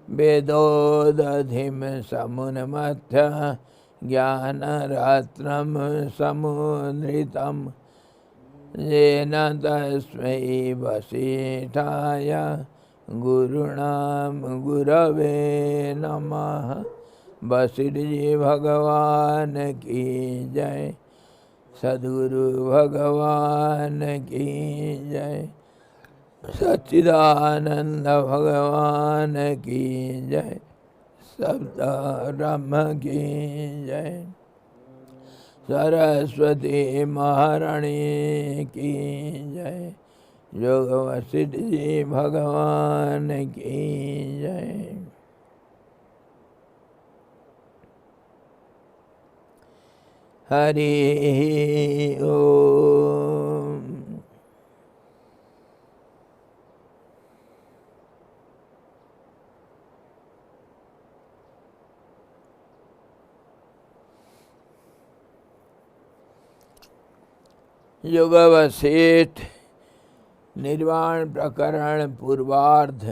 वेदोदधिं समुन्मथ्य ज्ञानरात्रं समुद्रितं येन तस्मै वसिष्ठाय गुरुणां गुरवे नमः। वशिष्ठ जी भगवान की जय। सद्गुरु भगवान की जय। सच्चिदानंद भगवान की जय। सप्त ब्रह्म की जय। सरस्वती महारानी की जय। योग वशिष्ठ जी भगवान की जय। हरि ओम। योग वशिष्ठ निर्वाण प्रकरण पूर्वार्ध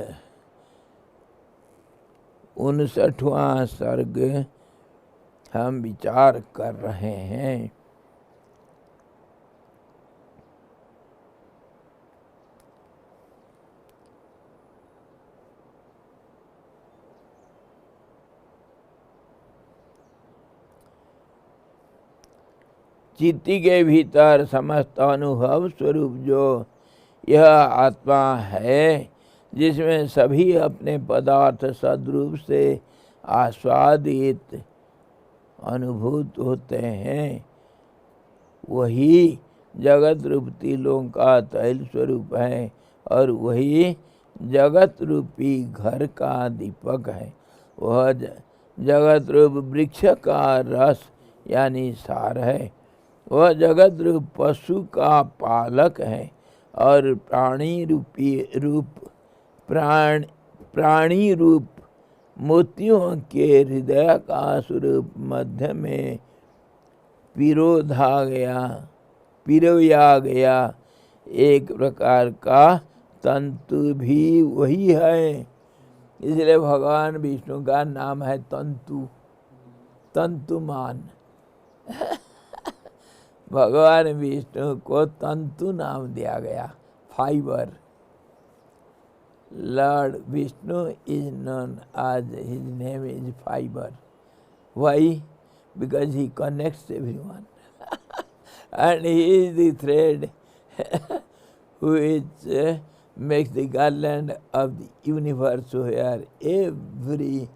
59वां सर्ग हम विचार कर रहे हैं। चित्ती के भीतर समस्त अनुभव स्वरूप जो यह आत्मा है, जिसमें सभी अपने पदार्थ सद्रूप से आस्वादित अनुभूत होते हैं, वही जगत रूपी लोक का तैल स्वरूप है और वही जगत रूपी घर का दीपक है। वह जगत रूप वृक्ष का रस यानी सार है। वह जगत रूप पशु का पालक है और प्राणी रूप मोतियों के हृदय का स्वरूप मध्य में पिरोया गया एक प्रकार का तंतु भी वही है। इसलिए भगवान विष्णु का नाम है तंतुमान। भगवान विष्णु को तंतु नाम दिया गया, fibre. Lord Vishnu is known as, his name is fiber. Why? Because he connects everyone. And he is the thread which makes the garland of the universe, where every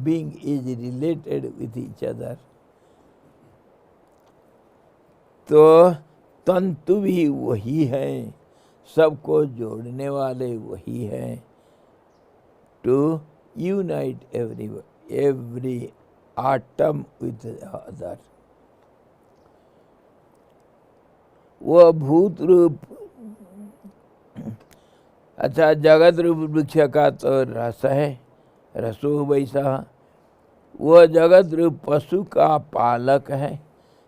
being is related with each other. तो तंतु भी वही है, सबको जोड़ने वाले वही है। To unite every atom with other. वो भूत रूप, अच्छा, जगत रूप वृक्ष का तो रस है, रसो वैसा। वह जगत रूप पशु का पालक है,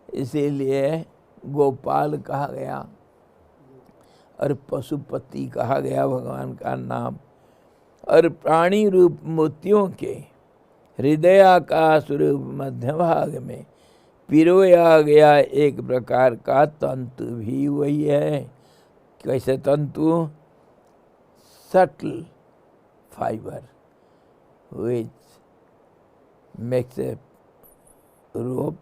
इसीलिए गोपाल कहा गया और पशुपति कहा गया भगवान का नाम। और प्राणी रूप मोतियों के हृदय का स्वरूप मध्य भाग में पिरोया गया एक प्रकार का तंतु भी वही है। कैसे तंतु? Subtle fibre which makes a rope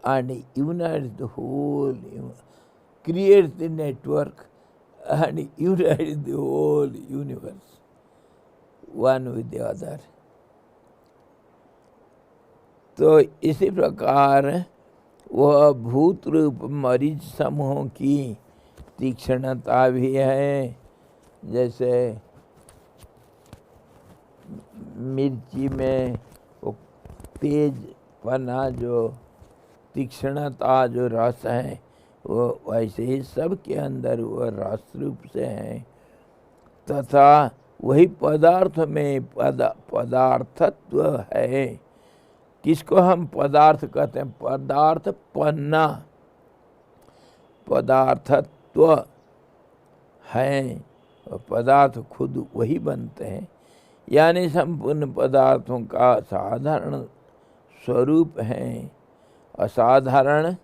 and unites the whole, creates the network and unites the whole universe, one with the other. तो इसी प्रकार वह भूत रूप मरीच समूहों की तीक्ष्णता भी है। जैसे मिर्ची में वो तेज पना, जो तीक्ष्णता, जो रस है, वो वैसे ही सब के अंदर वो रस रूप से है। तथा वही पदार्थ में पदार्थत्व है। किसको हम पदार्थ कहते हैं? पदार्थ पन्ना, पदार्थत्व है। और पदार्थ खुद वही बनते हैं, यानी संपूर्ण पदार्थों का साधारण स्वरूप है। असाधारण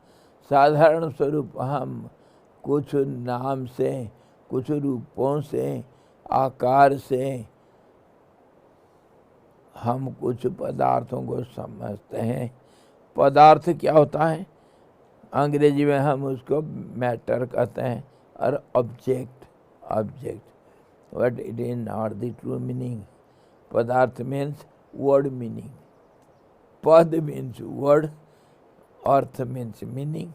साधारण स्वरूप हम कुछ नाम से, कुछ रूपों से, आकार से हम कुछ पदार्थों को समझते हैं। पदार्थ क्या होता है? अंग्रेजी में हम उसको मैटर कहते हैं, और object but it is not the true meaning. पदार्थ मीन्स वर्ड मीनिंग, पद मीन्स वर्ड, अर्थ मीन्स मीनिंग,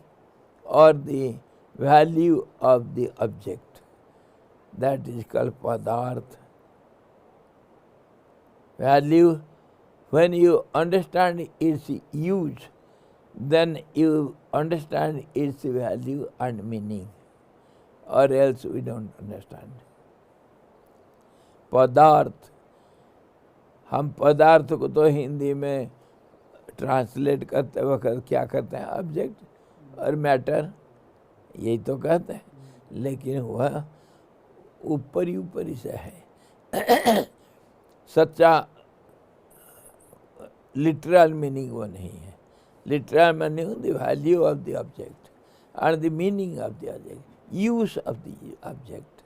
और the value of the object, that is called padarth. Value, when you understand its use, then you understand its value and meaning, or else we don't understand. पदार्थ, हम पदार्थ को तो हिंदी में translate करते वक्त क्या करते हैं? ऑब्जेक्ट और मैटर, यही तो कहते हैं, लेकिन वह ऊपरी से है। सच्चा लिटरल मीनिंग वो नहीं है। Literal meaning the value of the object and the meaning of the object, use of the object,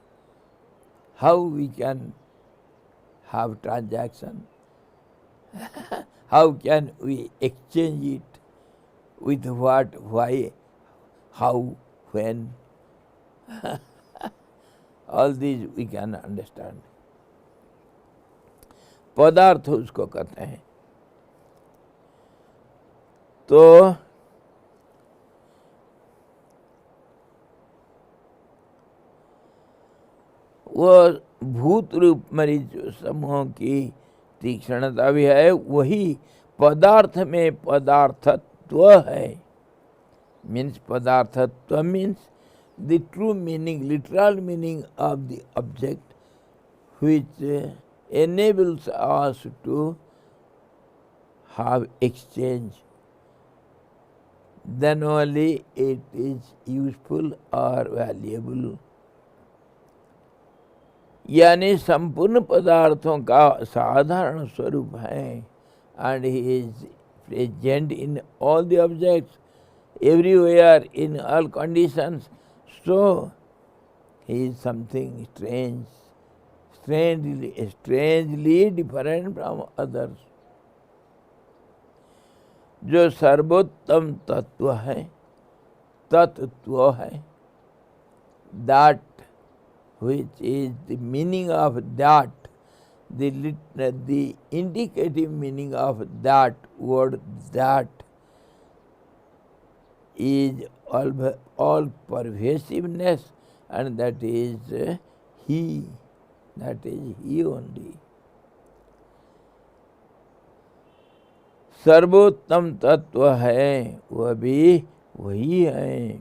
how we can have transaction, how can we exchange it, with what, why, how, when, all these we can understand. पदार्थ उसको कहते हैं। तो वो भूत रूप मरीज समूहों की तीक्ष्णता भी है, वही पदार्थ में पदार्थत्व है। मीन्स पदार्थत्व means the true meaning, literal meaning of the object, which enables us to have exchange. Then only it is useful or valuable. यानी संपूर्ण पदार्थों का साधारण स्वरूप है, and he is present in all the objects, everywhere, in all conditions. So he is something strange, strangely different from others. जो सर्वोत्तम तत्व है, तत्व है, that which is the meaning of that, the indicative meaning of that word, that is all pervasiveness, and that is he. That is he only. सर्वोत्तम तत्व है, वह भी वही है।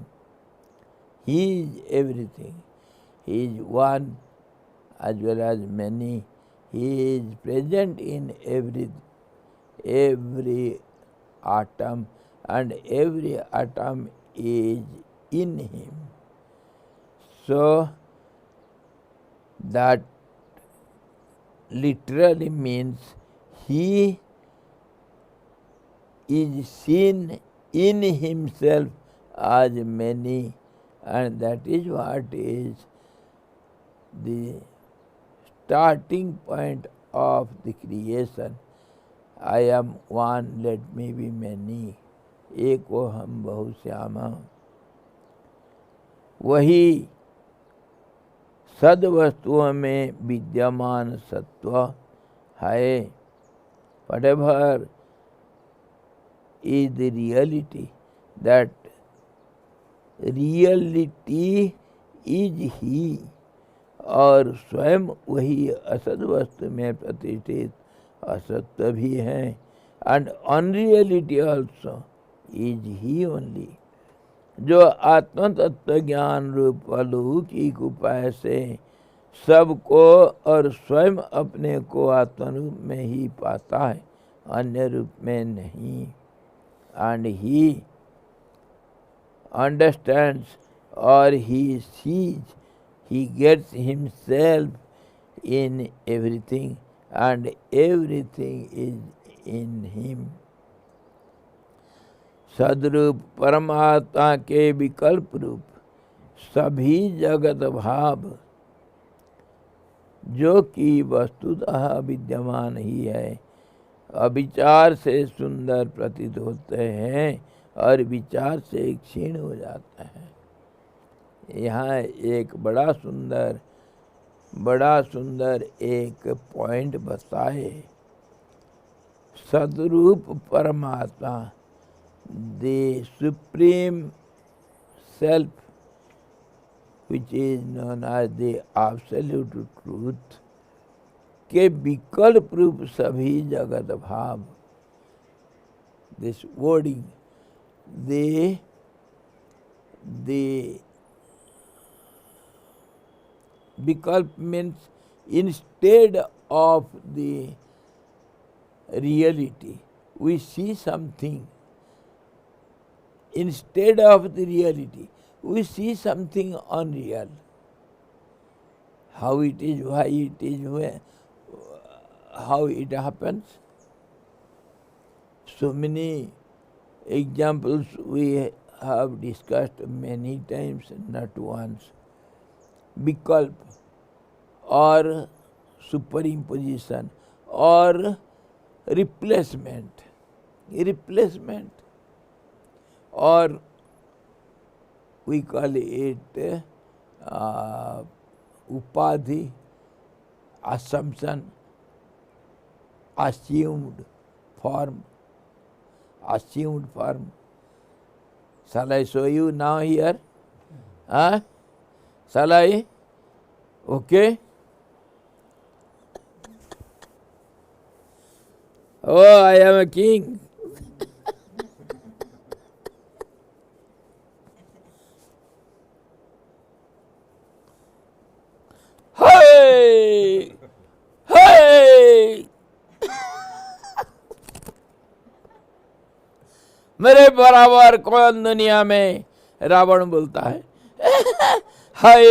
He is everything. He is one as well as many. He is present in every atom, and every atom is in him. So that literally means he is seen in himself as many, and that is what is the starting point of the creation. I am one, let me be many. एक वो हम बहुश्यामा, वही सद वस्तुओं में विद्यमान सत्व है। Whatever is the reality, that reality is he, और स्वयं वही असद वस्तु में प्रतिष्ठित असत्य भी है, and unreality also is he only. जो आत्म तत्व ज्ञान रूप अलौकिक उपाय से सबको और स्वयं अपने को आत्मरूप में ही पाता है, अन्य रूप में नहीं। And he understands or he sees He gets himself in everything and everything is in him. सदरूप परमात्मा के विकल्प रूप सभी जगत भाव जो कि वस्तुतः विद्यमान ही है, अविचार से सुंदर प्रतीत होते हैं और विचार से क्षीण हो जाते हैं। यहाँ एक बड़ा सुंदर एक पॉइंट बताए। सदरूप परमात्मा, the supreme self which is known as the absolute truth के विकल्प रूप सभी जगत भाव, this wording, the vikalp means instead of the reality we see something. Instead of the reality we see something unreal. How it is, why it is, where, how it happens. So many examples we have discussed many times, not once. Vikalp or superimposition or replacement or we call it upadhi, assumption, assumed form. Shall I show you now here? Shall I? Okay. Oh, I am a king. Hey! Hey! मेरे बराबर कौन दुनिया में, रावण बोलता है। हाय,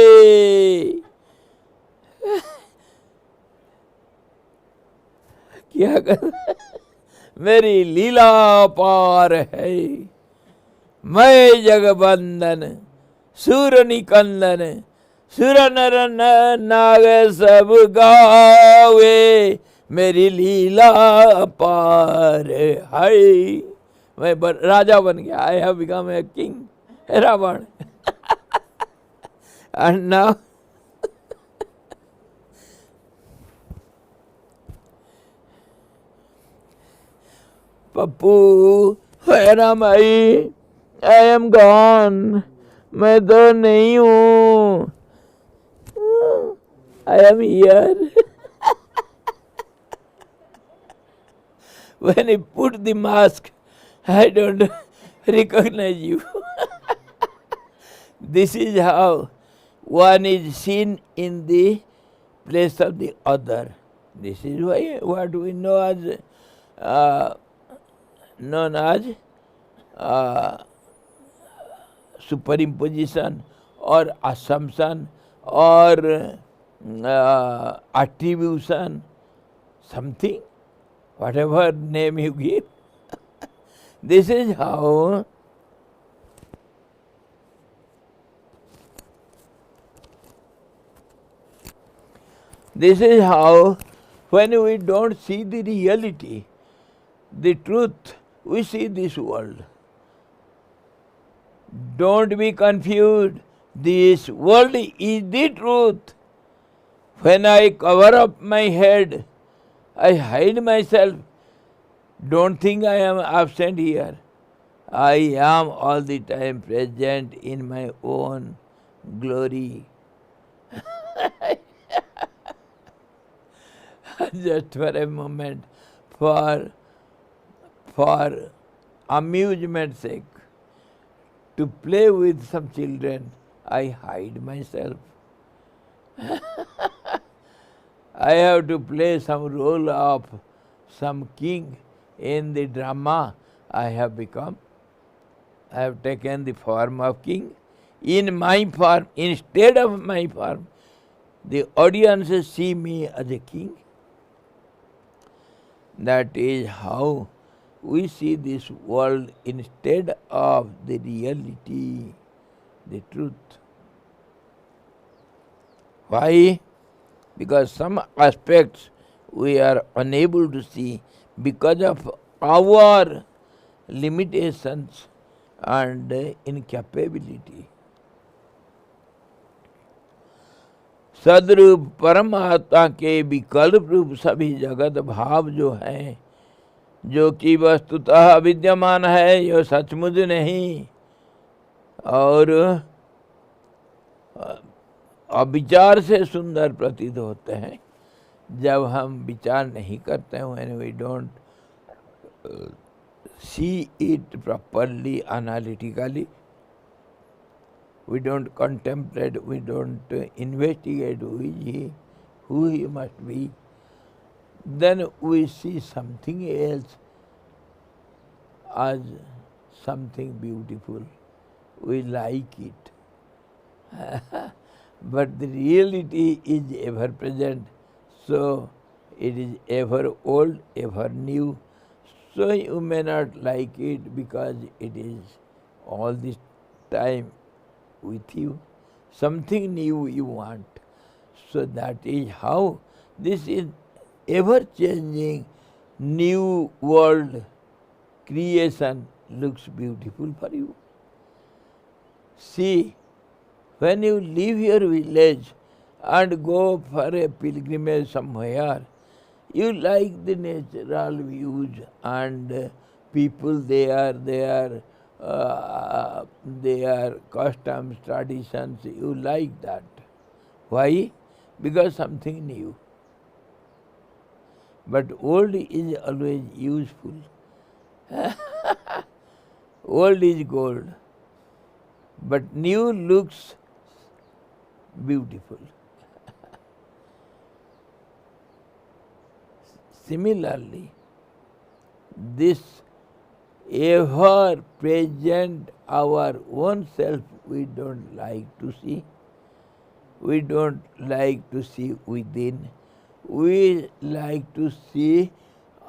क्या कर, मेरी लीला पार है, मैं जगबंदन सूर निकंदन, सुर नर नाग सब गावे, मेरी लीला पार है। मैं राजा बन गया। I have become a king, Ravan. And now Pappu, where am I? I am gone. मैं तो नहीं हूँ। I am here. When he put the mask, I don't recognize you. This is how one is seen in the place of the other. This is why what we know as known as superimposition or assumption or attribution, something, whatever name you give. This is how when we don't see the reality, the truth, we see this world. Don't be confused. This world is the truth. When I cover up my head, I hide myself. Don't think I am absent here. I am all the time present in my own glory. Just for a moment, for amusement's sake, to play with some children, I hide myself. I have to play some role of some king in the drama I have become. I have taken the form of king in my form, instead of my form, the audience see me as a king. That is how we see this world instead of the reality, the truth. Why? Because some aspects we are unable to see because of our limitations and incapability. सदरूप परमात्मा के विकल्प रूप सभी जगत भाव जो है, जो कि वस्तुतः विद्यमान है, यो सचमुच नहीं और अविचार से सुंदर प्रतीत होते हैं। जब हम विचार नहीं करते हैं, when we don't see it properly, analytically, we don't contemplate, we don't investigate who he must be, then we see something else as something beautiful. We like it. But the reality is ever present, so it is ever old, ever new. So you may not like it because it is all this time with you. Something new you want. So that is how this is ever-changing new world creation looks beautiful for you. See, when you leave your village and go for a pilgrimage somewhere, you like the natural views and people there, their customs, traditions, you like that. Why? Because something new. But old is always useful. Old is gold, but new looks beautiful. Similarly, this ever-present our own self we don't like to see. We don't like to see within. We like to see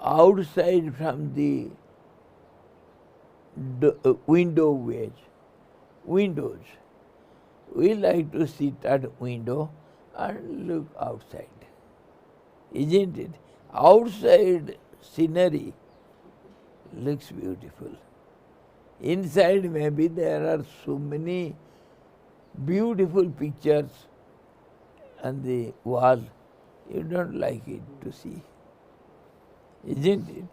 outside from the windows. We like to sit at window and look outside. Isn't it? Outside scenery looks beautiful. Inside maybe there are so many beautiful pictures on the wall. You don't like it to see. Isn't it?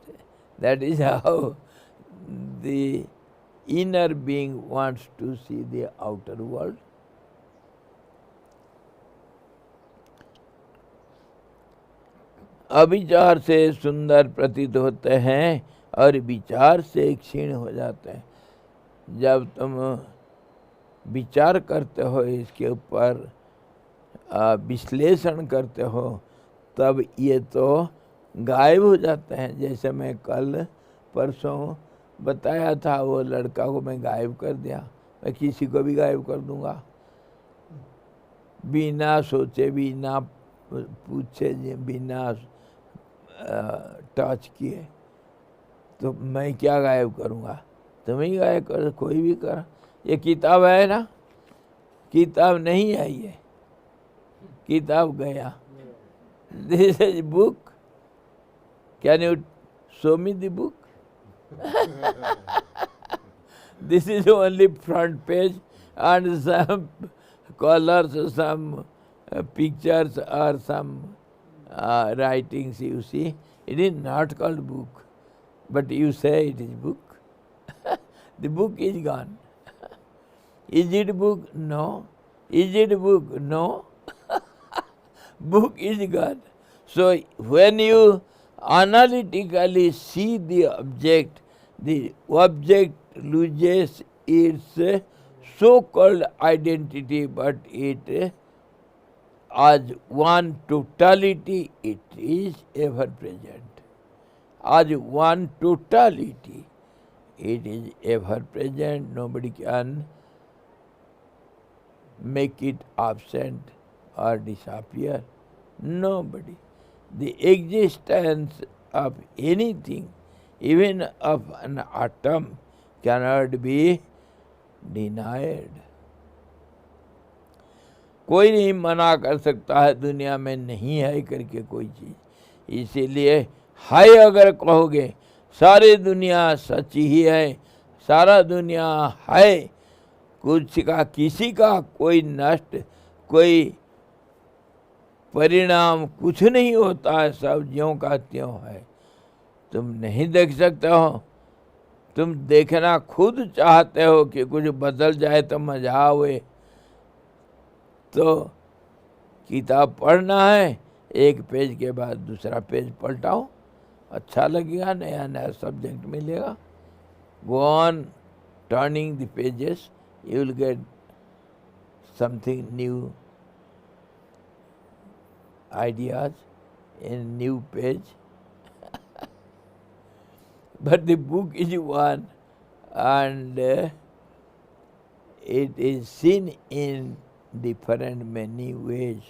That is how the inner being wants to see the outer world. अविचार से सुंदर प्रतीत होते हैं और विचार से क्षीण हो जाते हैं। जब तुम विचार करते हो, इसके ऊपर विश्लेषण करते हो, तब ये तो गायब हो जाते हैं। जैसे मैं कल परसों बताया था, वो लड़का को मैं गायब कर दिया, मैं किसी को भी गायब कर दूंगा बिना सोचे, बिना पूछे, बिना टच किए। तो मैं क्या गायब करूंगा? तुम ही गायब कर, कोई भी कर। ये किताब है ना, किताब नहीं है, ये किताब गया। This is book, can you show me the book? This is only front page and some colors, some pictures or some writings you see. It is not called book, but you say it is book. The book is gone. Is it book? No. Is it book? No. Book is gone. So when you analytically see the object loses its so-called identity, but it as one totality, it is ever present. As one totality, it is ever present. Nobody can make it absent or disappear? Nobody. The existence of anything, even of an atom, cannot be denied. कोई नहीं मना कर सकता है दुनिया में नहीं है करके कोई चीज़। इसीलिए है अगर कहोगे सारी दुनिया सच ही है, सारा दुनिया है, कुछ का किसी का कोई नष्ट कोई परिणाम कुछ नहीं होता है, सब ज्यों का त्यों है। तुम नहीं देख सकते हो, तुम देखना खुद चाहते हो कि कुछ बदल जाए तो मजा आवे, तो किताब पढ़ना है, एक पेज के बाद दूसरा पेज पलटाओ, अच्छा लगेगा, नया नया सब्जेक्ट मिलेगा। Go on turning the pages, you will get something new ideas in new page. But the book is one, and it is seen in different many ways.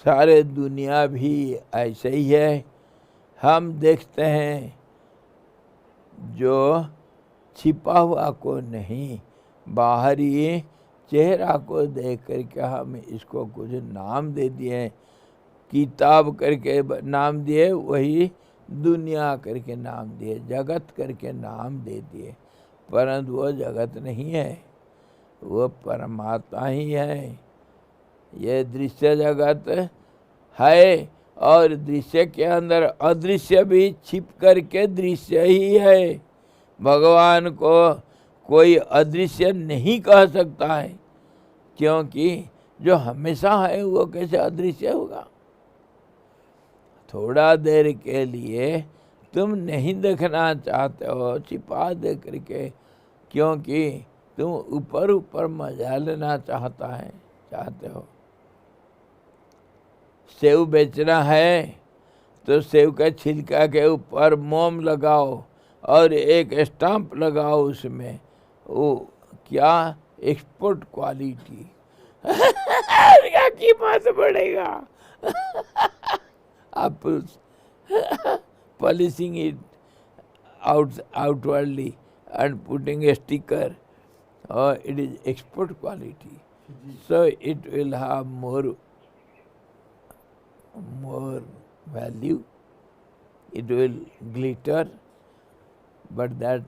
सारे दुनिया भी ऐसे ही है। हम देखते हैं जो छिपा हुआ को नहीं, बाहरी चेहरा को देख करके हम इसको कुछ नाम दे दिए, किताब करके नाम दिए, वही दुनिया करके नाम दिए, जगत करके नाम दे दिए, परंतु वो जगत नहीं है, वो परमात्मा ही है। ये दृश्य जगत है और दृश्य के अंदर अदृश्य भी छिप करके दृश्य ही है। भगवान को कोई अदृश्य नहीं कह सकता है, क्योंकि जो हमेशा है वो कैसे अदृश्य होगा। थोड़ा देर के लिए तुम नहीं देखना चाहते हो, छिपा दे करके, क्योंकि तुम ऊपर ऊपर मजा लेना चाहते हो। सेव बेचना है तो सेव का छिलका के ऊपर मोम लगाओ और एक स्टाम्प लगाओ उसमें, वो क्या एक्सपोर्ट क्वालिटी क्या कीमत बढ़ेगा। आप polishing it outwardly and putting a sticker, it is export quality, so it will have more value, it will glitter, but that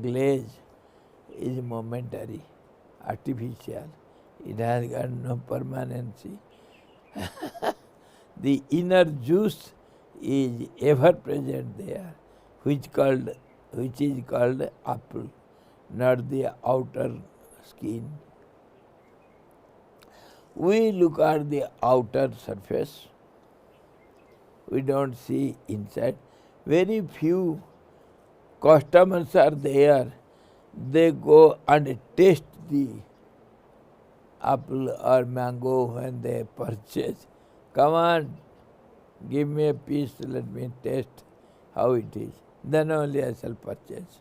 glaze is momentary, artificial, it has got no permanency. The inner juice is ever present there, which is called apple, not the outer skin. We look at the outer surface, we don't see inside. Very few customers are there, they go and taste the apple or mango when they purchase. Come on, give me a piece, let me taste how it is. Then only I shall purchase.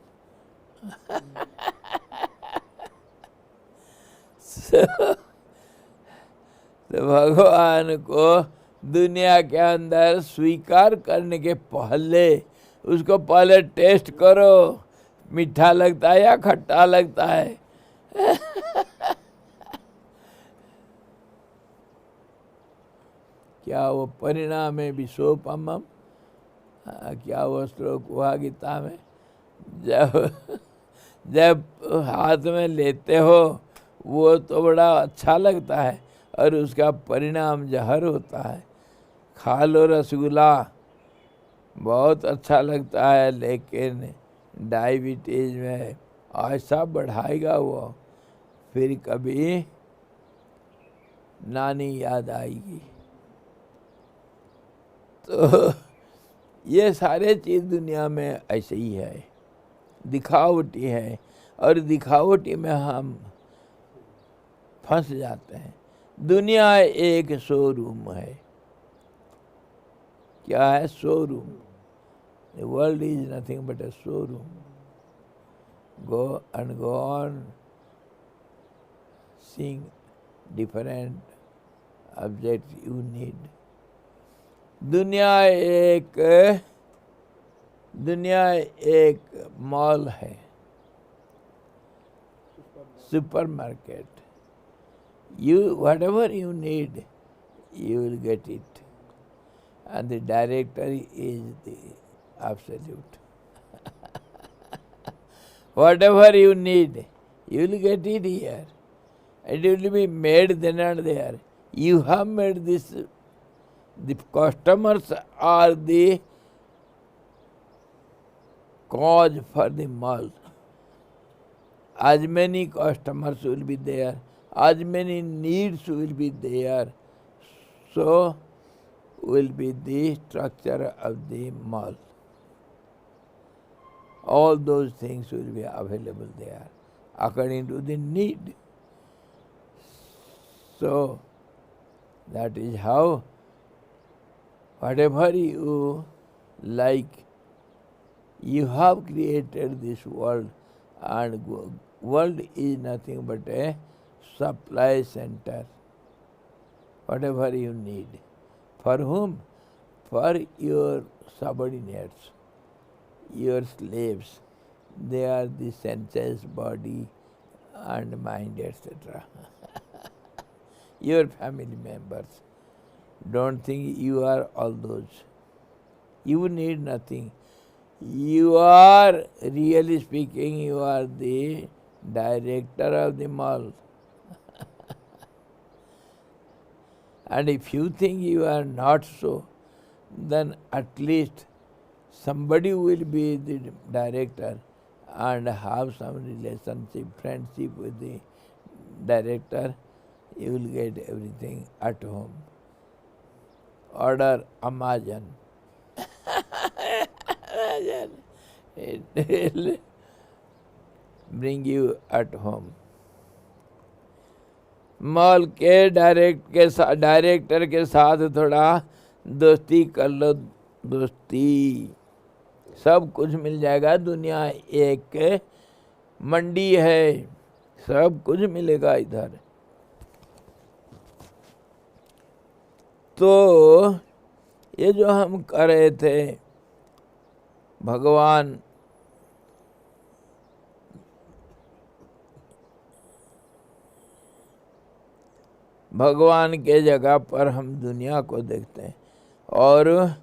तो भगवान को दुनिया के अंदर स्वीकार करने के पहले उसको पहले टेस्ट करो, मीठा लगता है या खट्टा लगता है। क्या वो परिणाम है विश्वोपमम, क्या वो श्लोक हुआ गीता में, जब हाथ में लेते हो वो तो बड़ा अच्छा लगता है और उसका परिणाम जहर होता है। खा लो रसगुल्ला, बहुत अच्छा लगता है, लेकिन डायबिटीज में ऐसा बढ़ाएगा वो, फिर कभी नानी याद आएगी। तो ये सारे चीज़ दुनिया में ऐसे ही है, दिखावटी है, और दिखावटी में हम फंस जाते हैं। दुनिया एक शोरूम है। क्या है? Showroom. The world is nothing but a showroom. Go on seeing different objects you need. दुनिया एक मॉल है, supermarket. Whatever you need, you will get it. And the director is the absolute. Whatever you need, you will get it here. It will be made then and there. You have made this. The customers are the cause for the mall. As many customers will be there, as many needs will be there, so will be the structure of the mall. All those things will be available there according to the need. So that is how whatever you like, you have created this world, and world is nothing but a supply center. Whatever you need. For whom? For your subordinates, your slaves. They are the senses, body and mind, etc. Your family members. Don't think you are all those. You need nothing. You are, really speaking, you are the director of the mall. And if you think you are not so, then at least somebody will be the director and have some relationship, friendship with the director. You will get everything at home. Order Amazon. It will bring you at home. Mall के director के साथ थोड़ा दोस्ती कर लो, दोस्ती, सब कुछ मिल जाएगा। दुनिया एक मंडी है, सब कुछ मिलेगा इधर। तो ये जो हम कर रहे थे, भगवान के जगह पर हम दुनिया को देखते हैं, और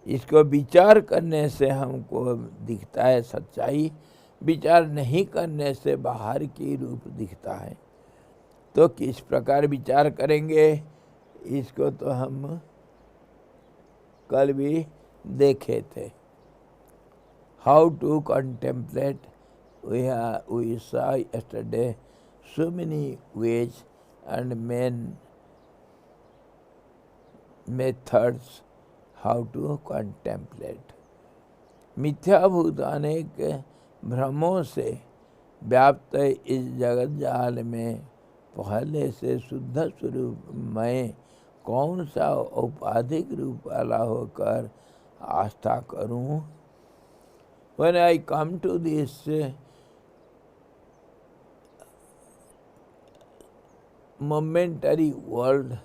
इसको विचार करने से हमको दिखता है सच्चाई, विचार नहीं करने से बाहर की रूप दिखता है। तो किस प्रकार विचार करेंगे, इसको तो हम कल भी देखे थे। How to contemplate, we saw yesterday so many ways and main methods how to contemplate. मिथ्याभूत अनेक भ्रमों से व्याप्त इस जगत जाल में पहले से शुद्ध स्वरूप मैं कौन सा औपाधिक रूप वाला होकर आस्था करूं? When I come to this momentary world,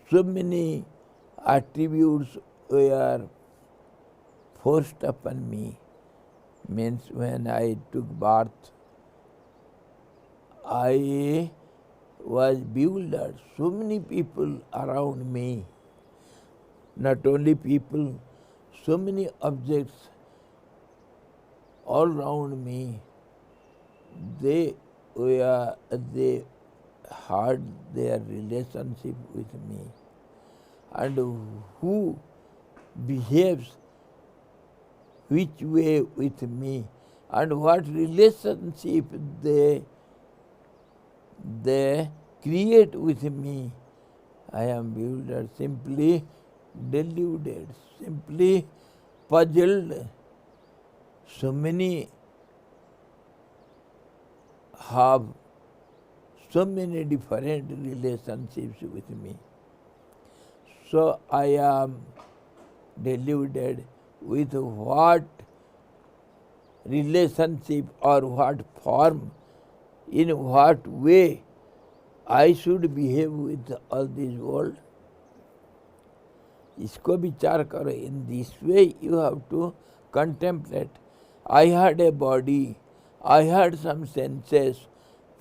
so many attributes were forced upon me. Means when I took birth, I was bewildered. So many people around me, not only people, so many objects all around me, they had their relationship with me, and who behaves which way with me, and what relationship they create with me. I am bewildered, simply deluded, simply puzzled. So many have so many different relationships with me. So I am deluded with what relationship or what form, in what way I should behave with all this world. इसको विचार करो. In this way you have to contemplate. I had a body, I had some senses,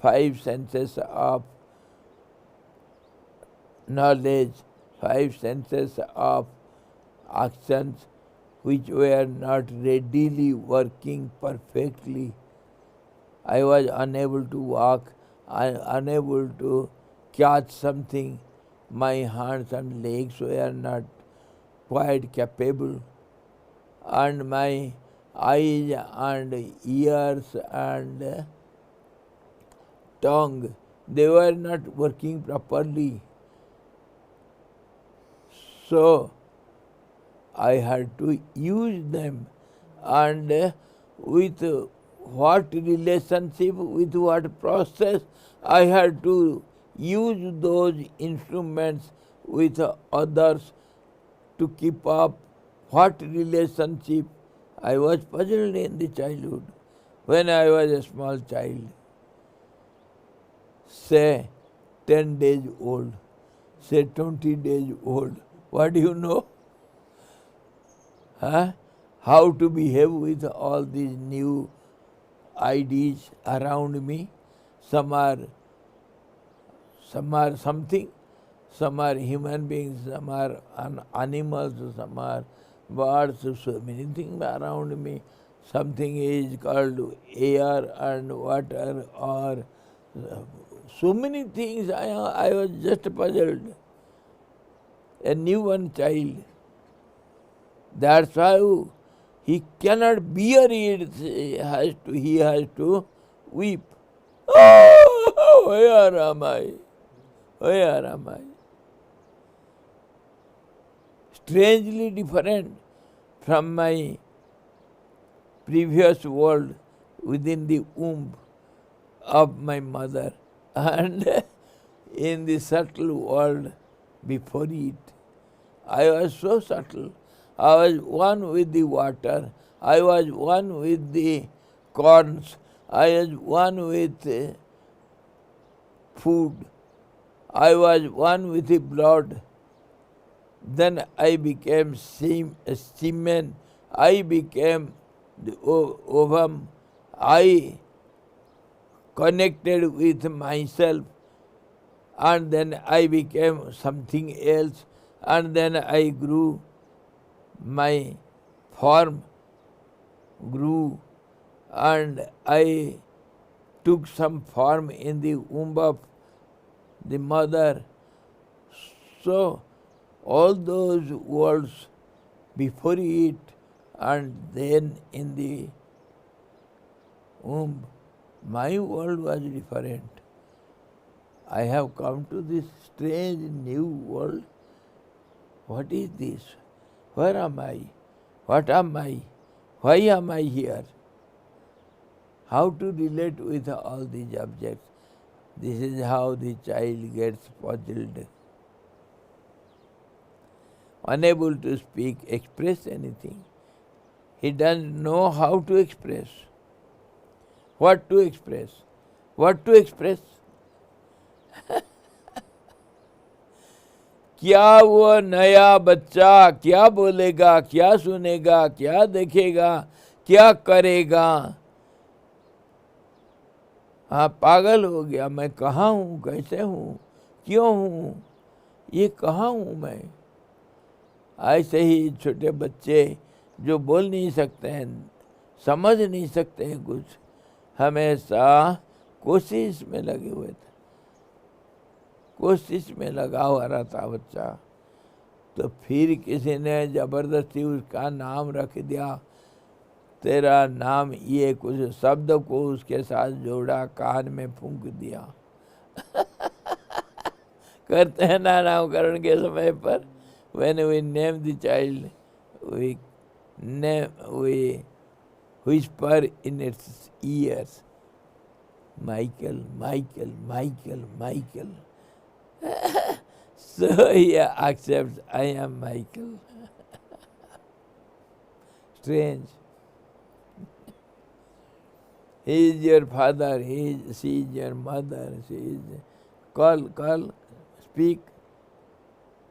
5 senses of knowledge, 5 senses of actions which were not readily working perfectly. I was unable to walk, unable to catch something. My hands and legs were not quite capable, and my eyes and ears and tongue, they were not working properly. So I had to use them, and with what relationship, with what process, I had to use those instruments with others to keep up. What relationship? I was puzzled in the childhood. When I was a small child, say 10 days old, say 20 days old, what do you know? How to behave with all these new ideas around me. Some are something, some are human beings, some are animals, some are birds, so many things around me. Something is called air and water, or so many things. I was just puzzled. A newborn child. That's why he cannot bear it. He has to weep. Oh, where am I? Where am I? Strangely different from my previous world within the womb of my mother, and in the subtle world before it. I was so subtle. I was one with the water. I was one with the corns. I was one with food. I was one with the blood. Then I became semen. I became the ovum. I connected with myself, and then I became something else, and then I grew. My form grew, and I took some form in the womb of the mother. So all those worlds before it and then in the womb, my world was different. I have come to this strange new world. What is this? Where am I? What am I? Why am I here? How to relate with all these objects? This is how the child gets puzzled. Unable to speak, express anything. He doesn't know how to express. What to express? What to express? क्या वो नया बच्चा क्या बोलेगा, क्या सुनेगा, क्या देखेगा, क्या करेगा? हाँ, पागल हो गया. मैं कहाँ हूँ, कैसे हूँ, क्यों हूँ, ये कहाँ हूँ मैं? ऐसे ही छोटे बच्चे जो बोल नहीं सकते हैं, समझ नहीं सकते हैं कुछ, हमेशा कोशिश में लगे हुए थे. कोशिश में लगा हुआ रहता बच्चा. तो फिर किसी ने जबरदस्ती उसका नाम रख दिया. तेरा नाम, ये कुछ शब्द को उसके साथ जोड़ा, कान में फूंक दिया. करते हैं ना नामकरण के समय पर. When we name the child, we whisper in its ears, Michael, Michael, Michael, Michael. So he accepts, I am Michael. Strange. He is your father, she is your mother, she is... Call, speak.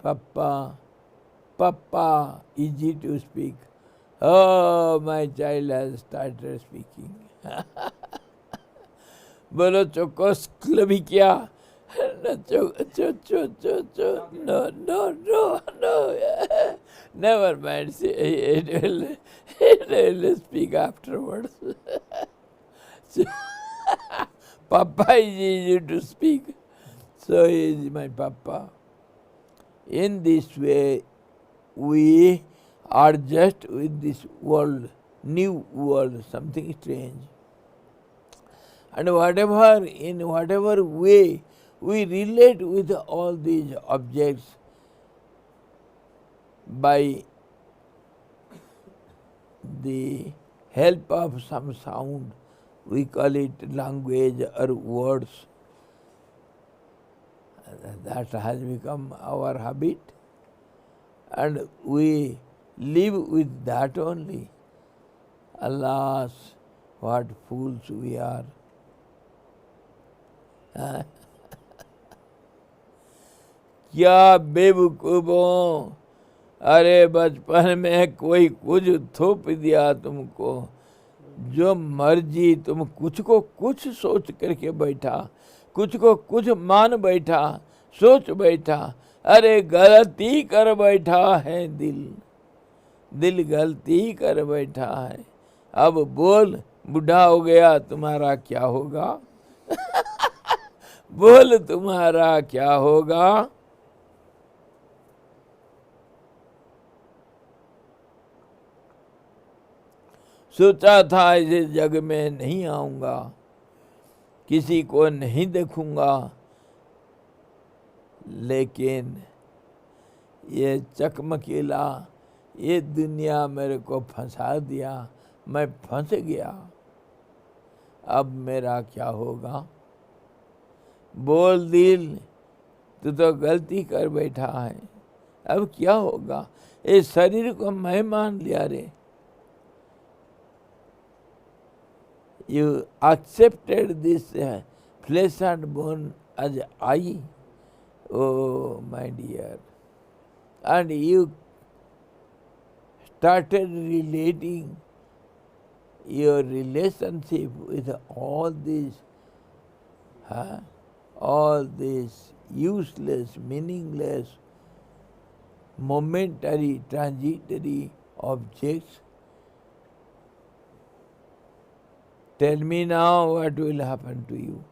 Papa, Papa, easy to speak. Oh, my child has started speaking. बोलो चौकस भी क्या? No. Never mind. It will speak afterwards. Papa is easy to speak. So he is my Papa. In this way, we are just with this world, new world, something strange. And in whatever way we relate with all these objects by the help of some sound, we call it language or words. That has become our habit, and we live with that only. Alas, what fools we are. क्या बेवकूफों, अरे बचपन में कोई कुछ थोप दिया तुमको, जो मर्जी तुम कुछ को कुछ सोच करके बैठा, कुछ को कुछ मान बैठा, सोच बैठा। अरे गलती कर बैठा है दिल गलती कर बैठा है। अब बोल, बूढ़ा हो गया तुम्हारा क्या होगा? बोल तुम्हारा क्या होगा? सोचा था इस जग में नहीं आऊंगा, किसी को नहीं देखूंगा, लेकिन ये चकमकीला, ये दुनिया मेरे को फंसा दिया, मैं फंस गया। अब मेरा क्या होगा? बोल दिल, तू तो गलती कर बैठा है, अब क्या होगा? इस शरीर को मैं मान लिया रे। You accepted this flesh and bone as I, oh my dear, and you started relating your relationship with all these useless, meaningless, momentary, transitory objects. Tell me now what will happen to you.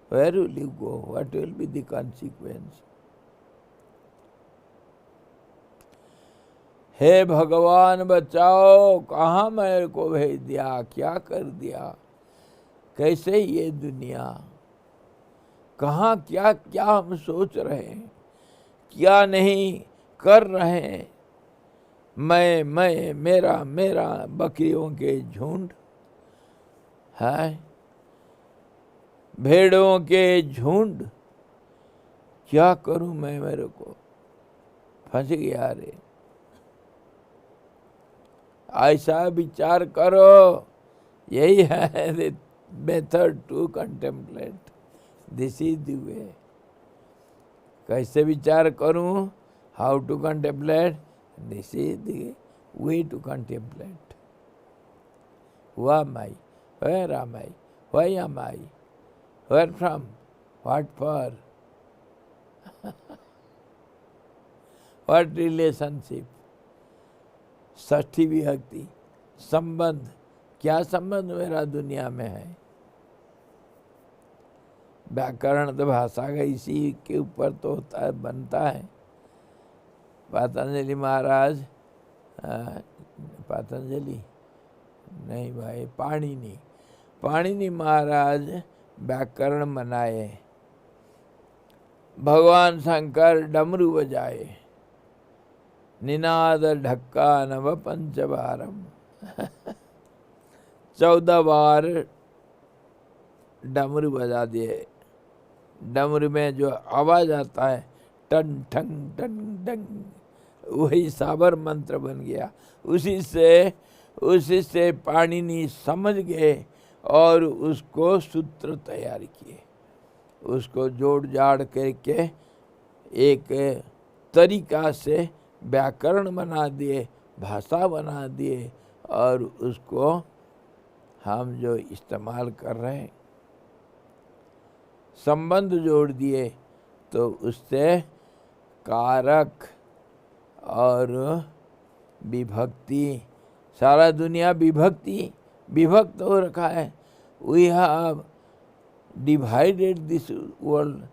Where will you go? What will be the consequence? हे भगवान बचाओ, कहाँ मेरे को भेज दिया, क्या कर दिया, कैसे ये दुनिया, कहाँ क्या क्या हम सोच रहे हैं, क्या नहीं कर रहे हैं। मैं मेरा बकरियों के झुंड है, भेड़ों के झुंड, क्या करूं मैं, मेरे को फंस गया रे। ऐसा विचार करो, यही है the method to contemplate, this is the way. कैसे विचार करूं, how to contemplate, this is the way to contemplate. Who am I? Where am I? Why am I? Where from? What for? What relationship? षष्ठी विभक्ति, संबंध, क्या संबंध मेरा दुनिया में है? व्याकरण तो भाषा का इसी के ऊपर तो होता है, बनता है। पतंजलि महाराज, पतंजलि नहीं भाई, पाणिनि महाराज व्याकरण बनाए, भगवान शंकर डमरू बजाए, निनाद ढक्का नव पंचबारम 14 बार डमरू बजा दिए। डमरू में जो आवाज आता है टन ठंग टन डंग, वही साबर मंत्र बन गया। उसी से पाणिनि समझ गए और उसको सूत्र तैयार किए, उसको जोड़ जाड़ करके एक तरीका से व्याकरण बना दिए, भाषा बना दिए, और उसको हम जो इस्तेमाल कर रहे हैं, संबंध जोड़ दिए, तो उससे कारक और विभक्ति, सारा दुनिया विभक्त हो रखा है। We have divided this world,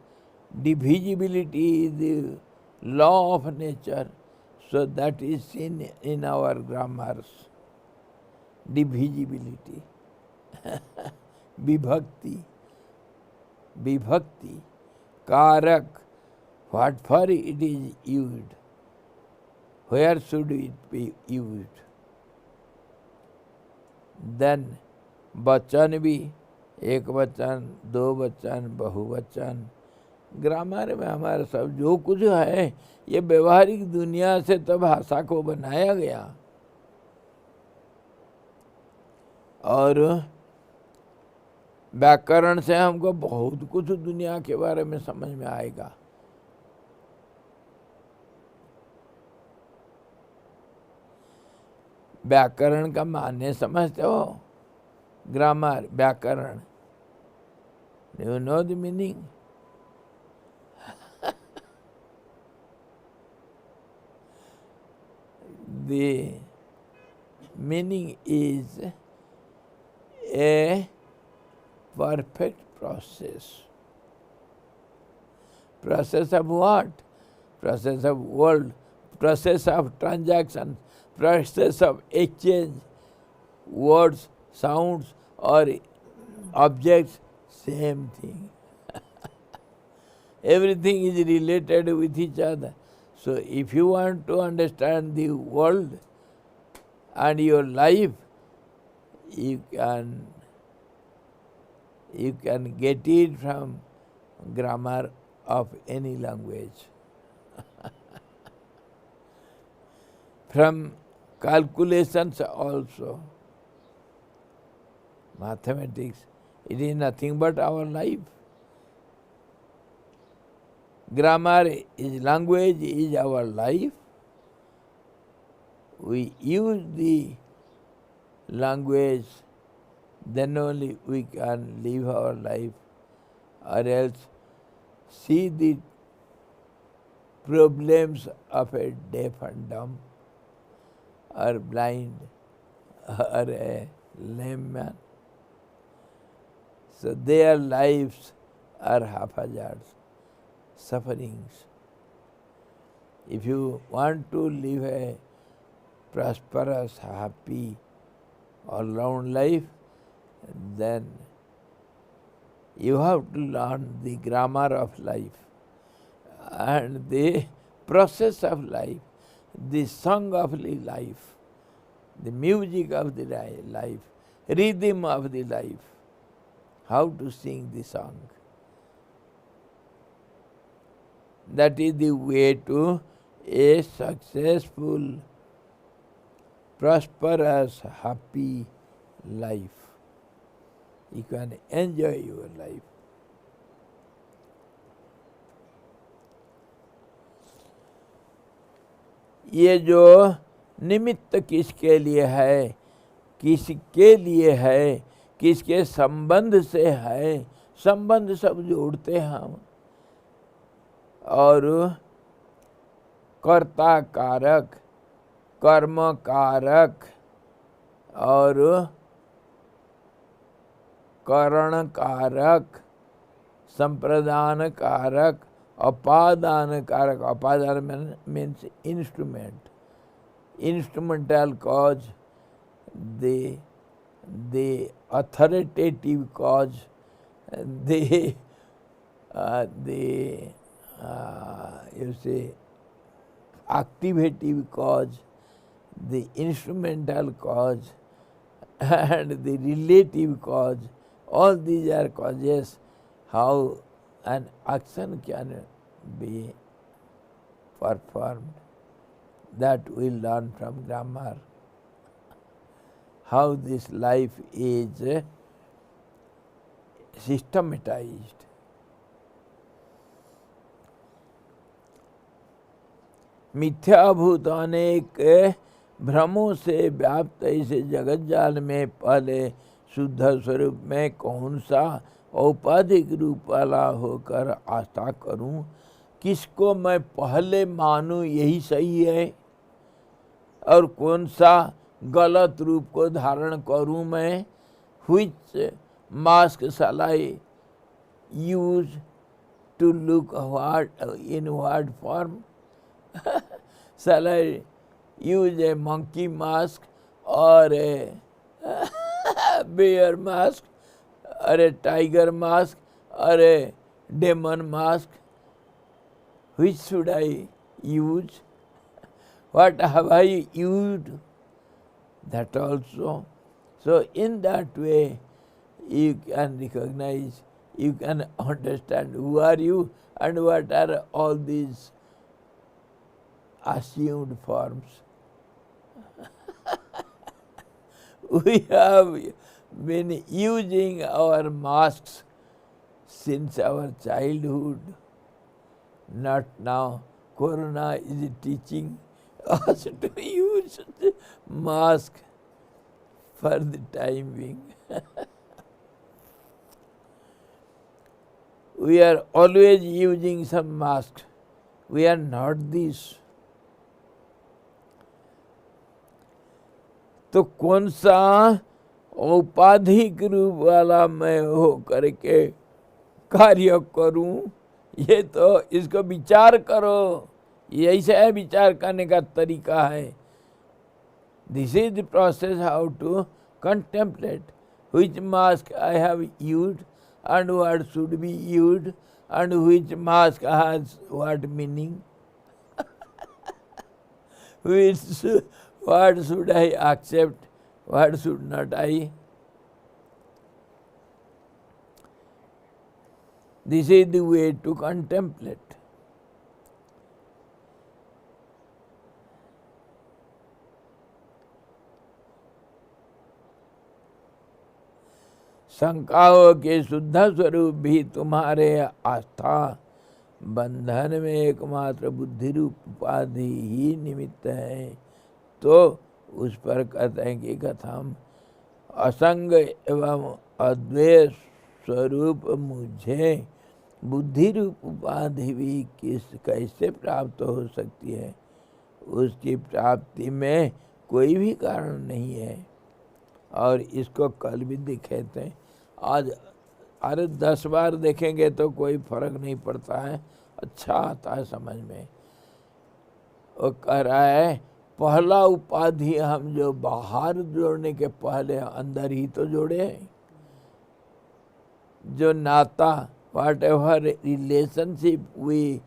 divisibility is the law of nature, so that is seen in our grammars. Divisibility, vibhakti, karak, what for it is used, where should it be used. Then वचन भी, एक वचन, दो वचन, बहुवचन। Grammar में हमारा सब जो कुछ है, ये व्यवहारिक दुनिया से तो भाषा को बनाया गया, और व्याकरण से हमको बहुत कुछ दुनिया के बारे में समझ में आएगा। व्याकरण का माने समझते हो? ग्रामर, व्याकरण, you know the meaning? The meaning is a perfect process. Process of what? Process of world, process of transaction, process of exchange, words, sounds or objects, same thing. Everything is related with each other. So if you want to understand the world and your life, you can get it from grammar of any language. From calculations also. Mathematics, it is nothing but our life. Grammar is language, is our life. We use the language, then only we can live our life, or else see the problems of a deaf and dumb, or blind, or a lame man. So their lives are haphazard sufferings. If you want to live a prosperous, happy, all-round life, then you have to learn the grammar of life and the process of life, the song of the life, the music of the life, rhythm of the life, how to sing the song. That is the way to a successful, prosperous, happy life. You can enjoy your life. ये जो निमित्त किसके लिए है, किसके संबंध से है, संबंध सब जोड़ते हैं हम, और कर्ता कारक, कर्म कारक और करण कारक, संप्रदान कारक, अपादान कारक. अपादान means instrument, instrumental cause, the authoritative cause, the you say activative cause, the instrumental cause, and the relative cause. All these are causes how an action can be performed. That we learn from grammar. How this life is systematized. मिथ्याभूत अनेक भ्रमों से व्याप्त इस जगत जाल में पहले शुद्ध स्वरूप में कौन सा औपाधिक रूप वाला होकर आस्था करूं? किसको मैं पहले मानूं यही सही है, और कौन सा गलत रूप को धारण करूं मैं? Which mask shall I use to look in what form? Shall I use a monkey mask or a bear mask or a tiger mask or a demon mask? Which should I use? What have I used? That also. So in that way you can recognize, you can understand who are you and what are all these assumed forms. We have been using our masks since our childhood. Not now. Corona is teaching us to use the mask for the time being. We are always using some mask. We are not this. तो कौन सा औपाधिक रूप वाला मैं हो करके कार्य करूं? ये तो इसको विचार करो, यही से विचार करने का तरीका है. This is the process how to contemplate which mask I have used and what should be used and which mask has what meaning. What should I accept, what should not I? This is the way to contemplate. शंकाओं के शुद्ध स्वरूप भी तुम्हारे आस्था बंधन में एकमात्र बुद्धि रूप उपाधि ही निमित्त है. तो उस पर कहते हैं कि कथम असंग एवं अद्वैत स्वरूप मुझे बुद्धि रूप उपाधि भी कैसे प्राप्त हो सकती है? उसकी प्राप्ति में कोई भी कारण नहीं है. और इसको कल भी दिखे थे, आज अरे 10 बार देखेंगे तो कोई फर्क नहीं पड़ता है, अच्छा आता है समझ में. वो कह रहा है पहला उपाधि हम जो बाहर जोड़ने के पहले अंदर ही तो जोड़े. जो नाता whatever relationship we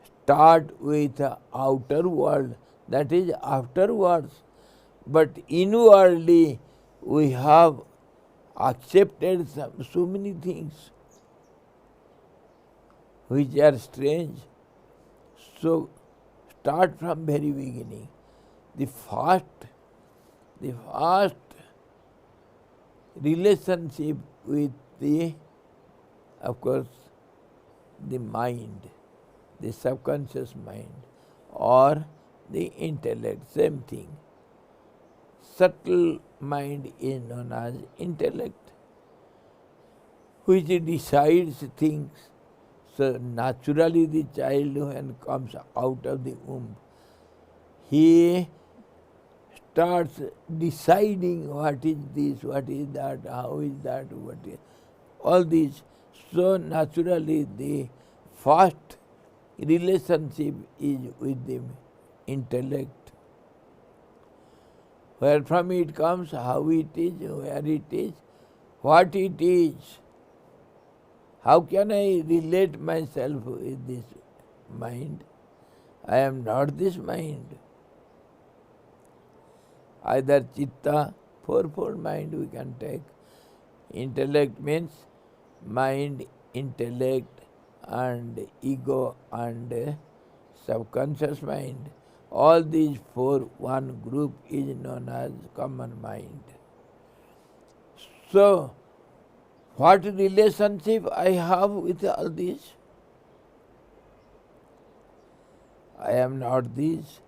start with outer world, that is afterwards. But inwardly we have accepted so many things which are strange. So start from very beginning. The first relationship with the, of course, the mind, the subconscious mind, or the intellect, same thing. Subtle mind is known as intellect, which decides things. So naturally the child when comes out of the womb, he starts deciding what is this, what is that, how is that, what is all these. So naturally the first relationship is with the intellect. Where from it comes, how it is, where it is, what it is. How can I relate myself with this mind? I am not this mind. Either chitta, fourfold mind we can take. Intellect means mind, intellect, and ego and subconscious mind. All these four, one group is known as common mind. So, what relationship I have with all these? I am not these.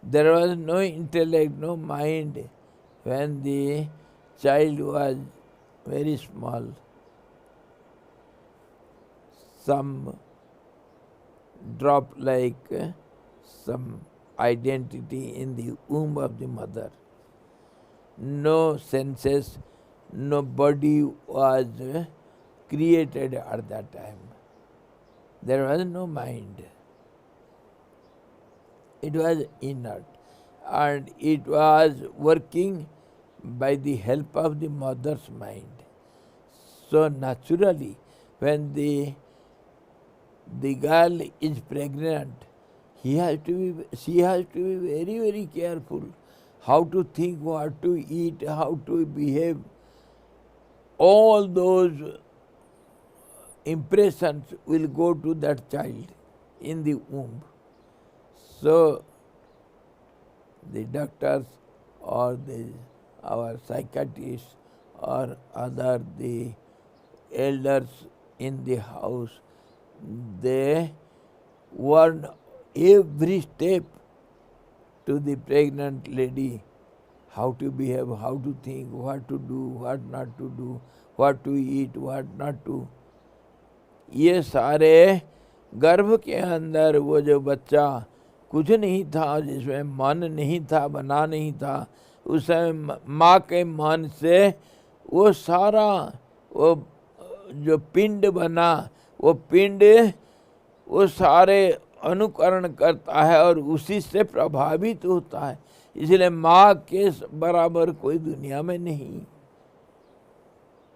There was no intellect, no mind when the child was very small. Some drop like some identity in the womb of the mother. No senses, no body was created at that time. There was no mind. It was inert, and it was working by the help of the mother's mind. So naturally, when the girl is pregnant, she has to be very, very careful how to think, what to eat, how to behave. All those impressions will go to that child in the womb. So the doctors or our psychiatrists or the elders in the house, they warn every step to the pregnant lady how to behave, how to think, what to do, what not to do, what to eat, what not to. ये सारे गर्भ के अंदर वो जो बच्चा कुछ नहीं था, जिसमें मन नहीं था, बना नहीं था, उस समय माँ के मन से वो सारा वो जो पिंड बना, वो पिंड वो सारे अनुकरण करता है और उसी से प्रभावित होता है. इसलिए माँ के बराबर कोई दुनिया में नहीं.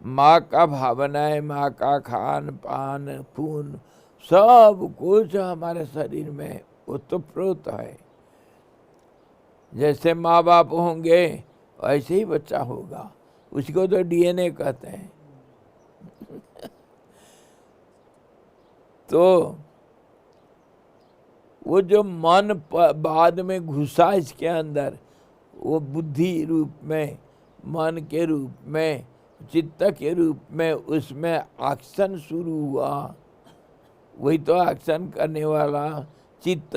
माँ का भावनाएं, माँ का खान पान खून सब कुछ हमारे शरीर में ओतप्रोत है. जैसे माँ बाप होंगे वैसे ही बच्चा होगा. उसको तो डीएनए कहते हैं. तो वो जो मन बाद में घुसा इसके अंदर, वो बुद्धि रूप में, मन के रूप में, चित्त के रूप में, उसमें एक्शन शुरू हुआ. वही तो एक्शन करने वाला चित्त,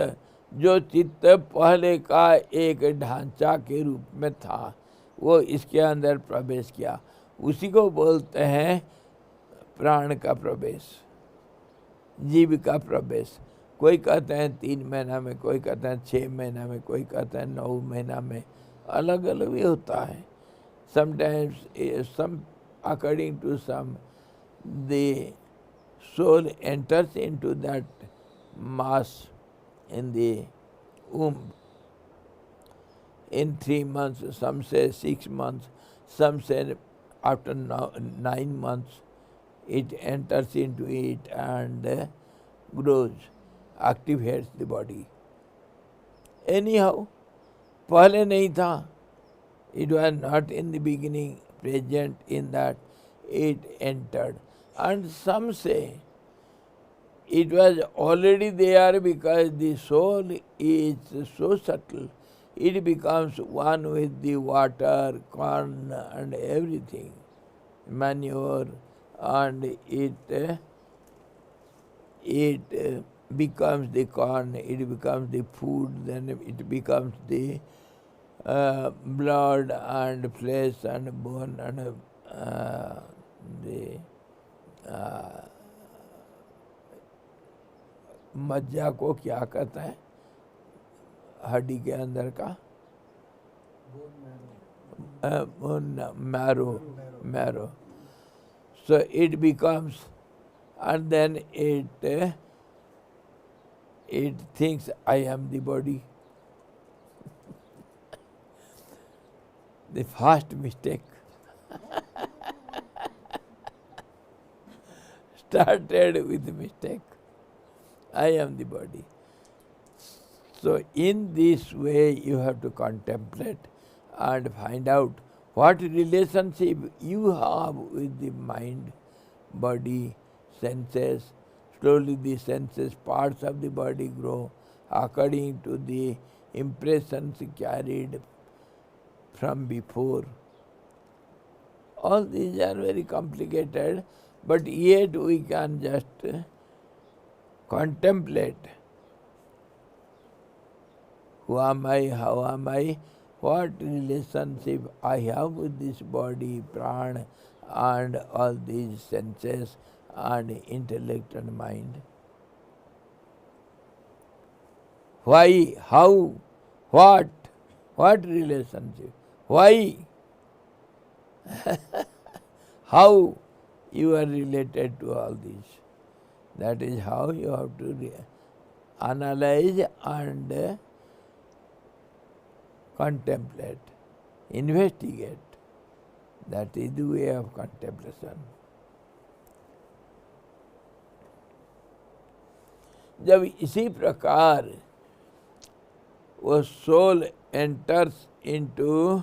जो चित्त पहले का एक ढांचा के रूप में था, वो इसके अंदर प्रवेश किया. उसी को बोलते हैं प्राण का प्रवेश, जीव का प्रवेश. कोई कहते हैं 3 महीना में, कोई कहते हैं 6 महीना में, कोई कहते हैं 9 महीना में. अलग अलग भी होता है. Sometimes some according to some, the soul enters into that mass in the womb in 3 months, some say 6 months, some say after 9 months it enters into it and grows, activates the body. Anyhow, पहले नहीं था. It was not in the beginning present in that, it entered. And some say it was already there because the soul is so subtle, it becomes one with the water, corn and everything, manure, and it becomes the corn, it becomes the food, then it becomes the blood and flesh and bone and the मज्जा को क्या कहता है, हड्डी के अंदर का marrow. So it becomes, and then it thinks I am the body. The first mistake started with mistake. I am the body. So in this way you have to contemplate and find out what relationship you have with the mind, body, senses, Slowly the senses, parts of the body grow according to the impressions carried from before. All these are very complicated, but yet we can just contemplate. Who am I? How am I? What relationship I have with this body, prana, and all these senses and intellect and mind? Why? How? What? What relationship? Why? How you are related to all these? That is how you have to analyze and contemplate, investigate. That is the way of contemplation. जब इसी प्रकार वो soul enters into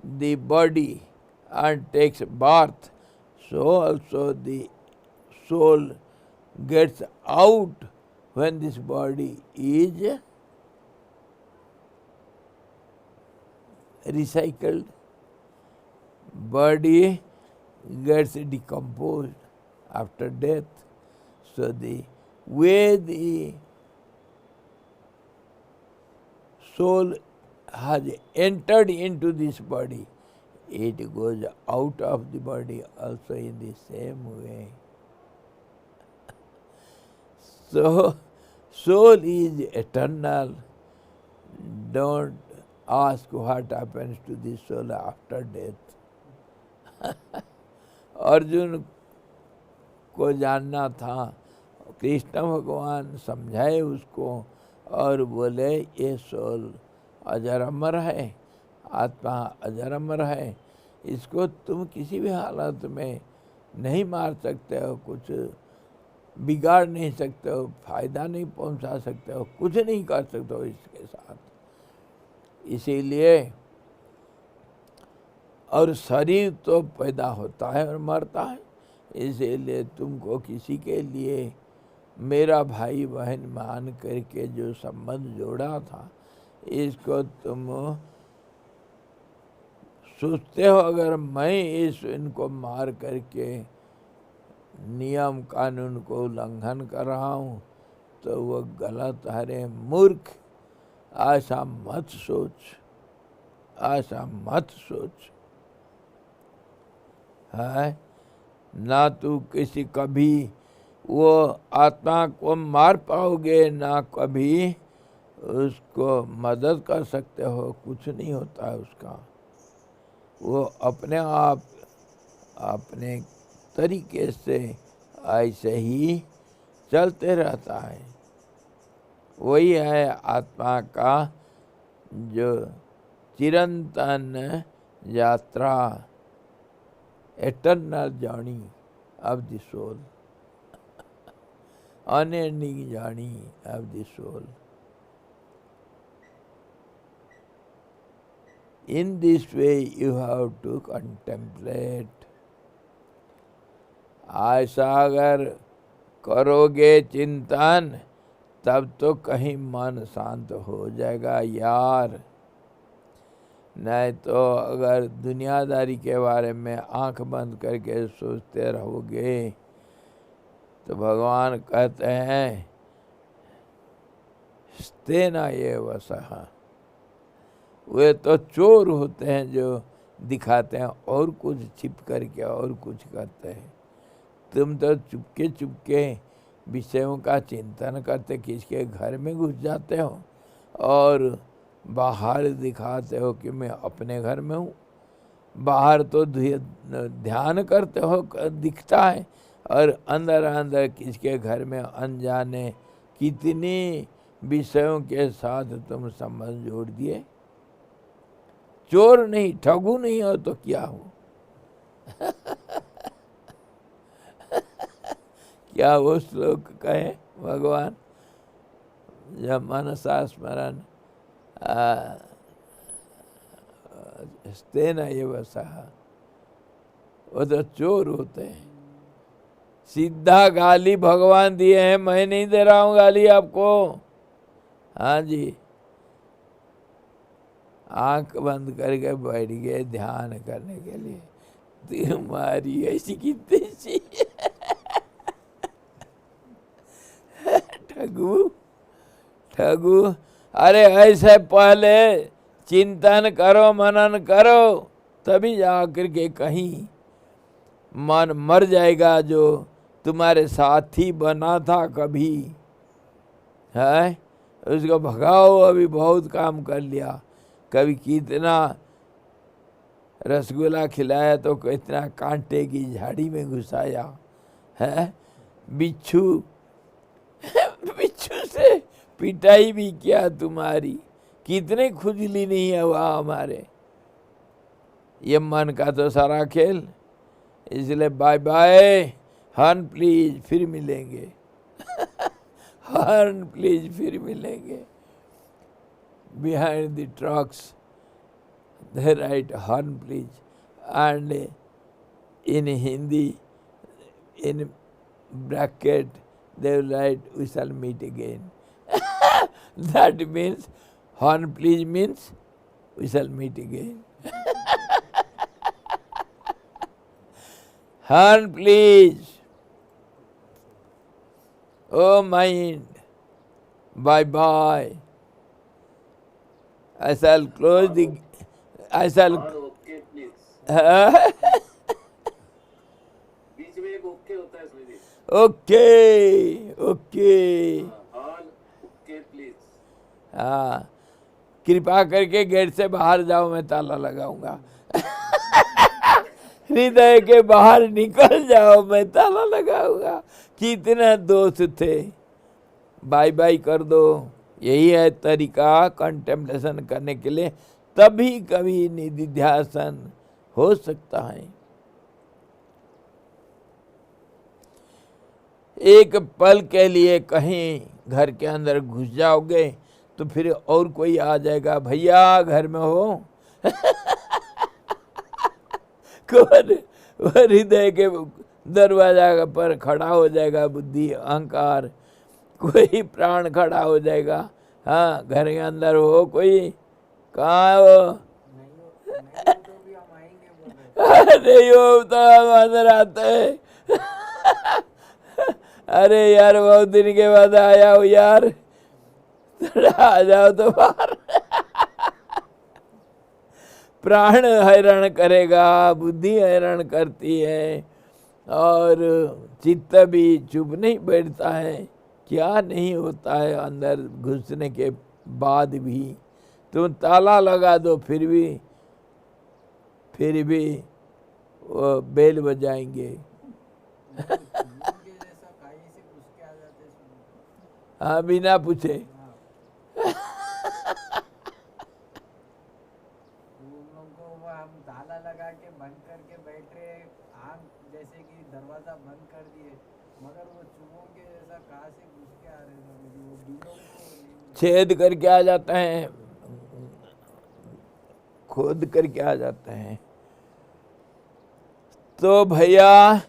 the body and takes birth, so also the soul gets out when this body is recycled. Body gets decomposed after death. So the way the soul has entered into this body, it goes out of the body also in the same way. So soul is eternal. Don't ask what happens to the soul after death. Arjun को जानना था, कृष्ण भगवान समझाए उसको और बोले ये soul अजर अमर है, आत्मा अजर अमर है, इसको तुम किसी भी हालत में नहीं मार सकते हो, कुछ बिगाड़ नहीं सकते हो, फायदा नहीं पहुंचा सकते हो, कुछ नहीं कर सकते हो इसके साथ। इसीलिए और शरीर तो पैदा होता है और मरता है, इसीलिए तुमको किसी के लिए मेरा भाई बहन मान करके जो संबंध जोड़ा था, इसको तुम सोचते हो अगर मैं इनको मार करके नियम कानून को उल्लंघन कर रहा हूँ तो वो गलत है रे मूर्ख, ऐसा मत सोच, ऐसा मत सोच। है ना तू किसी कभी वो आत्मा को मार पाओगे, ना कभी उसको मदद कर सकते हो, कुछ नहीं होता है उसका। वो अपने आप अपने तरीके से ऐसे ही चलते रहता है। वही है आत्मा का जो चिरंतन यात्रा, eternal journey of the soul, unending journey of the soul. In this way you have to contemplate. ऐसा अगर करोगे चिंतन तब तो कहीं मन शांत हो जाएगा यार, नहीं तो अगर दुनियादारी के बारे में आंख बंद करके सोचते रहोगे तो भगवान कहते हैं स्तेना ये वसहा, वे तो चोर होते हैं जो दिखाते हैं और कुछ छिप करके और कुछ करते हैं। तुम तो चुपके चुपके विषयों का चिंतन करते, किसके घर में घुस जाते हो और बाहर दिखाते हो कि मैं अपने घर में हूँ। बाहर तो ध्यान करते हो दिखता है और अंदर अंदर किसके घर में अनजाने कितनी विषयों के साथ तुम संबंध जोड़ दिए। चोर नहीं, ठगू नहीं हो तो क्या हो? क्या वो श्लोक कहे भगवान, जब मनसा स्मरण स्तेन एव सहा, वो तो चोर होते हैं, सीधा गाली भगवान दिए हैं, मैं नहीं दे रहा हूं गाली आपको। हाँ जी, आंख बंद करके बैठ गए ध्यान करने के लिए। तुम्हारी ऐसी की तैसी ठगू ठगू। अरे ऐसे पहले चिंतन करो, मनन करो, तभी जाकर के कहीं मन मर जाएगा जो तुम्हारे साथी बना था कभी, है उसको भगाओ। अभी बहुत काम कर लिया, कभी कितना रसगुल्ला खिलाया तो कितना कांटे की झाड़ी में घुसाया है। बिच्छू बिच्छू से पिटाई भी किया तुम्हारी, कितने खुजली नहीं हुआ हमारे। ये मन का तो सारा खेल। इसलिए बाय बाय, हर्न प्लीज, फिर मिलेंगे हर्न प्लीज, फिर मिलेंगे। Behind the trucks they write horn please, and in Hindi in bracket they will write we shall meet again. That means horn please means we shall meet again. Horn please, oh mind, bye bye. I shall close the I shall okay please, बीच में एक okay होता है इसमें भी। Okay okay. Okay please. हाँ, कृपा करके गेट से बाहर जाओ, मैं ताला लगाऊंगा। हृदय के बाहर निकल जाओ, मैं ताला लगाऊंगा। कितने दोस्त थे, बाय बाय कर दो। यही है तरीका कंटेम्पलेशन करने के लिए, तभी कभी निधिध्यासन हो सकता है। एक पल के लिए कहीं घर के अंदर घुस जाओगे तो फिर और कोई आ जाएगा, भैया घर में हो। कौन हृदय के दरवाजा पर खड़ा हो जाएगा, बुद्धि अहंकार, कोई प्राण खड़ा हो जाएगा। हाँ, घर के अंदर हो कोई, कहाँ है वो? नहीं हो तो हम अंदर आते हैं। अरे यार बहुत दिन के बाद आया हो यार, थोड़ा आ जाओ तो बाहर। प्राण हैरान करेगा, बुद्धि हैरान करती है, और चित्त भी चुप नहीं बैठता है। क्या नहीं होता है अंदर घुसने के बाद भी। तुम ताला लगा दो फिर भी वो बेल बजाएंगे। हाँ, बिना पूछे। हम ताला लगा के बंद करके बैठे, आँख जैसे कि दरवाजा बंद कर दिए, मगर वो चूहों के जैसा कहाँ से घुस के आ रहे थे, वो बिलों को छेद करके आ जाते हैं, खोद करके आ जाते हैं। तो भैया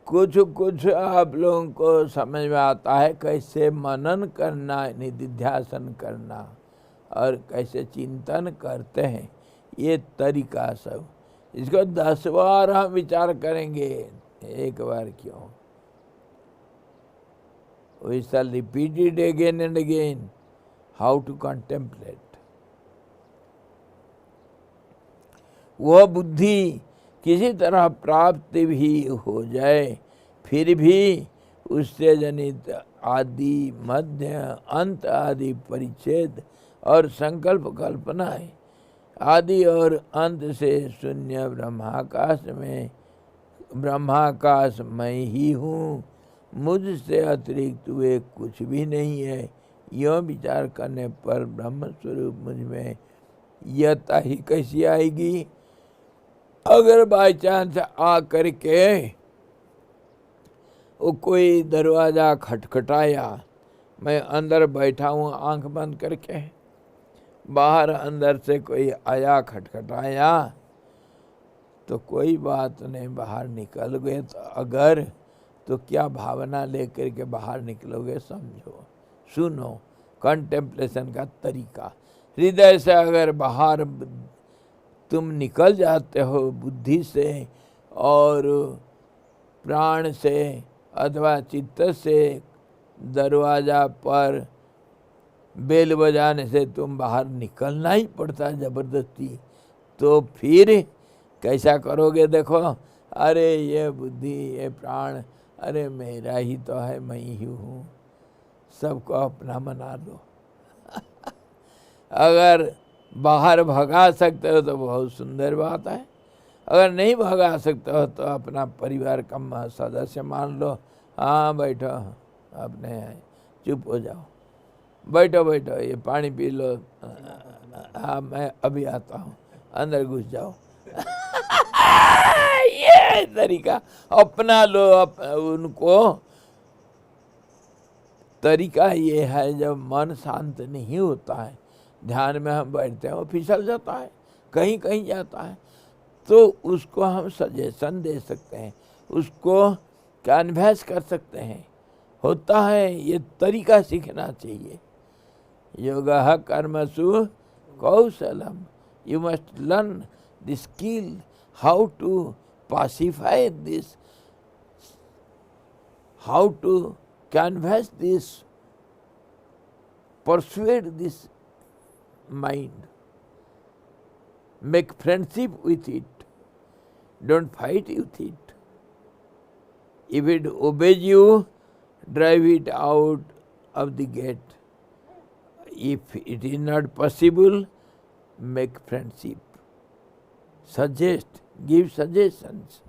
कुछ कुछ आप लोगों को समझ में आता है कैसे मनन करना, निधिध्यासन करना, और कैसे चिंतन करते हैं, ये तरीका सब। इसको 10 बार हम विचार करेंगे, एक बार क्यों। We shall repeat it again and again, how to contemplate. वह बुद्धि किसी तरह प्राप्त भी हो जाए, फिर भी उससे जनित आदि मध्य अंत आदि परिच्छेद और संकल्प कल्पनाएं, आदि और अंत से शून्य ब्रह्माकाश मैं ही हूँ, मुझसे अतिरिक्त वे कुछ भी नहीं है। यह विचार करने पर ब्रह्म स्वरूप मुझ में यता ही कैसी आएगी। अगर बाई चांस आ करके वो कोई दरवाज़ा खटखटाया, मैं अंदर बैठा हूँ आंख बंद करके, बाहर अंदर से कोई आया खटखटाया, तो कोई बात नहीं, बाहर निकल गए। तो अगर तो क्या भावना लेकर के बाहर निकलोगे समझो। सुनो कंटेम्पलेशन का तरीका। हृदय से अगर बाहर तुम निकल जाते हो बुद्धि से और प्राण से अथवा चित्त से, दरवाजा पर बेल बजाने से तुम बाहर निकलना ही पड़ता है ज़बरदस्ती, तो फिर कैसा करोगे? देखो, अरे ये बुद्धि, ये प्राण, अरे मेरा ही तो है, मैं ही हूँ, सबको अपना बना लो। अगर बाहर भगा सकते हो तो बहुत सुंदर बात है, अगर नहीं भगा सकते हो तो अपना परिवार का सदस्य मान लो। हाँ बैठो, अपने चुप हो जाओ, बैठो बैठो, ये पानी पी लो, हाँ मैं अभी आता हूँ, अंदर घुस जाओ। ये तरीका अपना लो। उनको तरीका ये है, जब मन शांत नहीं होता है, ध्यान में हम बैठते हैं, वो फिसल जाता है, कहीं कहीं जाता है, तो उसको हम सजेशन दे सकते हैं, उसको कन्वेंस कर सकते हैं। होता है, ये तरीका सीखना चाहिए। योगः कर्मसु कौशलम, you must learn the skill how to pacify this, how to canvas this, persuade this mind, make friendship with it, don't fight with it. If it obeys you, drive it out of the gate. If it is not possible, make friendship, suggest, give suggestions.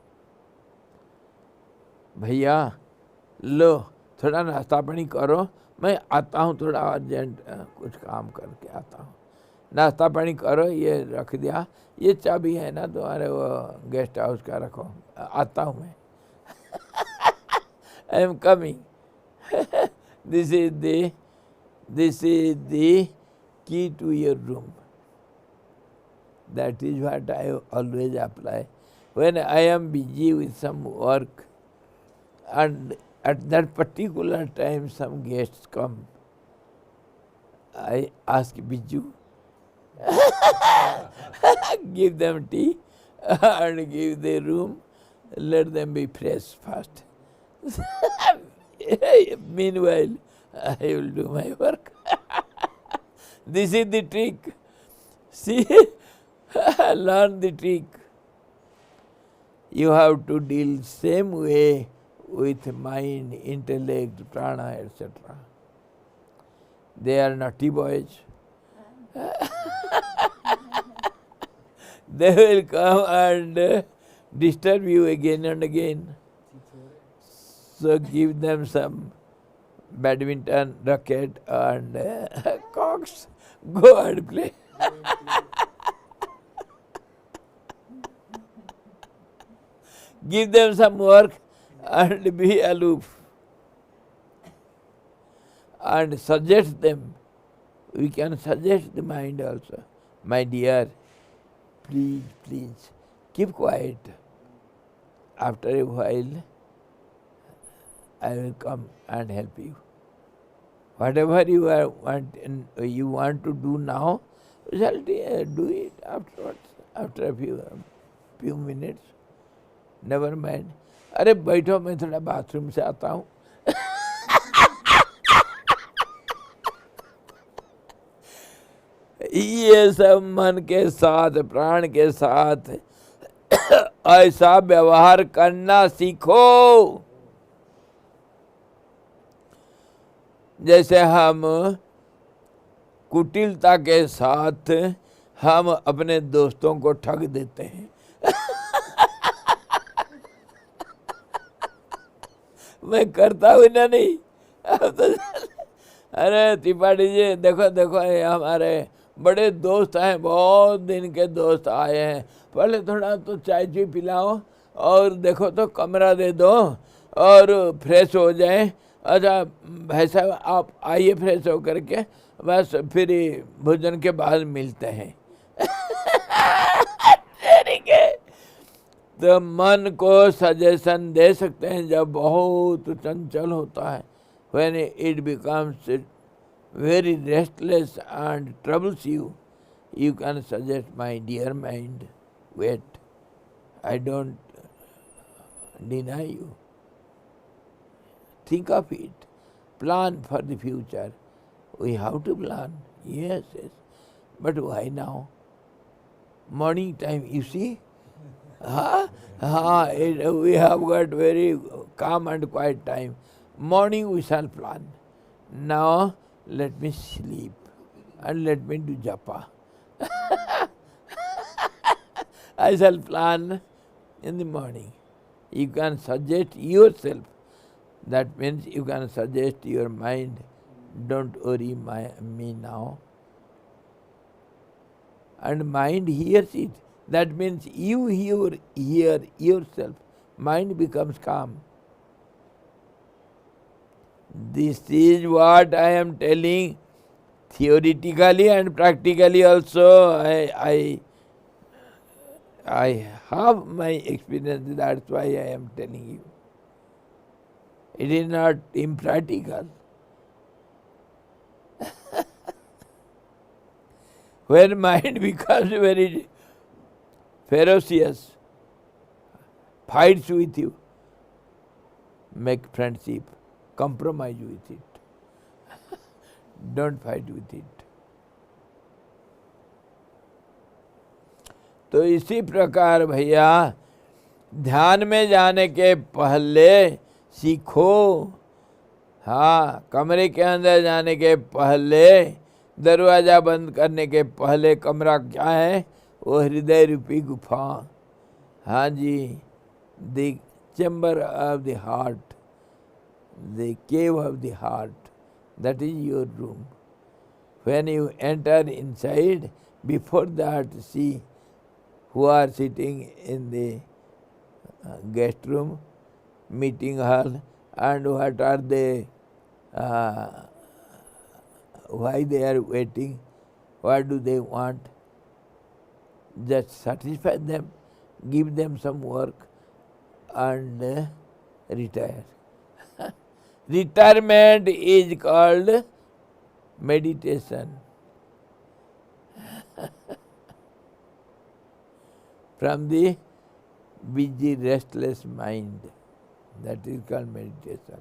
भैया लो थोड़ा नाश्ता पानी करो, मैं आता हूँ, थोड़ा urgent कुछ काम करके आता हूँ, नाश्ता पानी करो, ये रख दिया, ये चाबी है ना तुम्हारे वो गेस्ट हाउस का, रखो, आता हूँ मैं। I am coming. This is the key to your room. That is what I always apply. When I am busy with some work and at that particular time some guests come, I ask Biju, give them tea and give the room, let them be fresh first. Meanwhile, I will do my work. This is the trick. See? Learn the trick. You have to deal same way with mind, intellect, prana, etc. They are naughty boys. They will come and disturb you again and again. So give them some badminton racket and cocks. Go and play. Give them some work and be aloof. And suggest them. We can suggest the mind also. My dear, please, please, keep quiet. After a while, I will come and help you. Whatever you want to do now, we shall do it afterwards, after a few minutes. Never mind. अरे बैठो, मैं थोड़ा bathroom से आता हूँ. ये सब मन के साथ, प्राण के साथ ऐसा व्यवहार करना सीखो जैसे हम कुटिलता के साथ हम अपने दोस्तों को ठग देते हैं. मैं करता हूँ ना, नहीं तो अरे त्रिपाठी जी देखो देखो, ये हमारे बड़े दोस्त हैं, बहुत दिन के दोस्त आए हैं, पहले थोड़ा तो चाय चुई पिलाओ और देखो तो कमरा दे दो और फ्रेश हो जाए. अच्छा भाई साहब आप आइए फ्रेश हो करके, बस फिर भोजन के बाद मिलते हैं. तो मन को सजेशन दे सकते हैं जब बहुत चंचल होता है, when it becomes very restless and troubles you, you can suggest, my dear mind, wait, I don't deny you. Think of it. Plan for the future. We have to plan. Yes, yes. But why now? Morning time, you see? We have got very calm and quiet time. Morning we shall plan. Now let me sleep and let me do japa. I shall plan in the morning. You can suggest yourself. That means you can suggest your mind, don't worry me now. And mind hears it. That means you hear yourself. Mind becomes calm. This is what I am telling theoretically and practically also. I have my experience, that's why I am telling you. It is not impractical. When mind becomes very ferocious, fights with you, make friendship, compromise with it. Don't fight with it. तो इसी प्रकार भैया ध्यान में जाने के पहले सीखो। हाँ, कमरे के अंदर जाने के पहले, दरवाजा बंद करने के पहले कमरा क्या है? वो हृदय रूपी गुफा। हाँ जी, the chamber of the heart, the cave of the heart, that is your room. When you enter inside, before that see who are sitting in the guest room, meeting hall, and what are they, why they are waiting, what do they want. Just satisfy them, give them some work and retire. Retirement is called meditation. From the busy, restless mind. That is called meditation.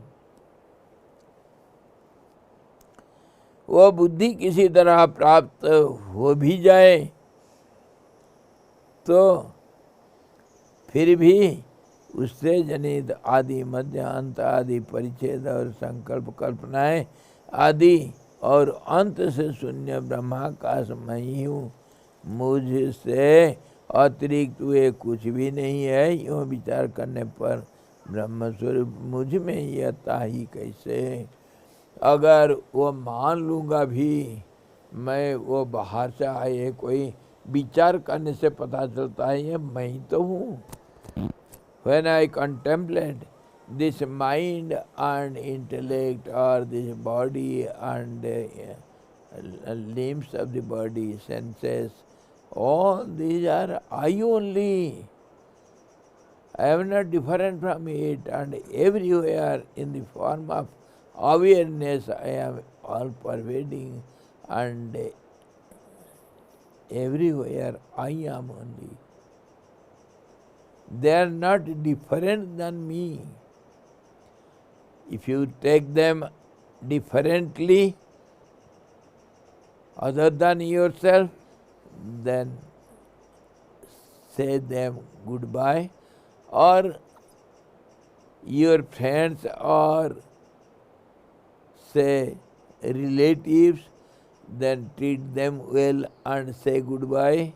वो बुद्धि किसी तरह प्राप्त हो भी जाए तो फिर भी उससे जनित आदि मध्य अंत आदि परिच्छेद और संकल्प कल्पनाएं आदि और अंत से शून्य ब्रह्माकाश मैं ही हूँ, मुझसे अतिरिक्त वे कुछ भी नहीं है। यूँ विचार करने पर ब्रह्म स्वरूप मुझ में यता ही कैसे। अगर वो मान लूँगा भी मैं वो बाहर से आए, कोई विचार करने से पता चलता है ये मैं ही तो हूँ। When I contemplate this mind and intellect or this body and limbs of the body, senses, all these are I only. I am not different from it, and everywhere in the form of awareness I am all pervading, and everywhere I am only. They are not different than me. If you take them differently, other than yourself, then say them goodbye, or your friends or say relatives, then treat them well and say goodbye,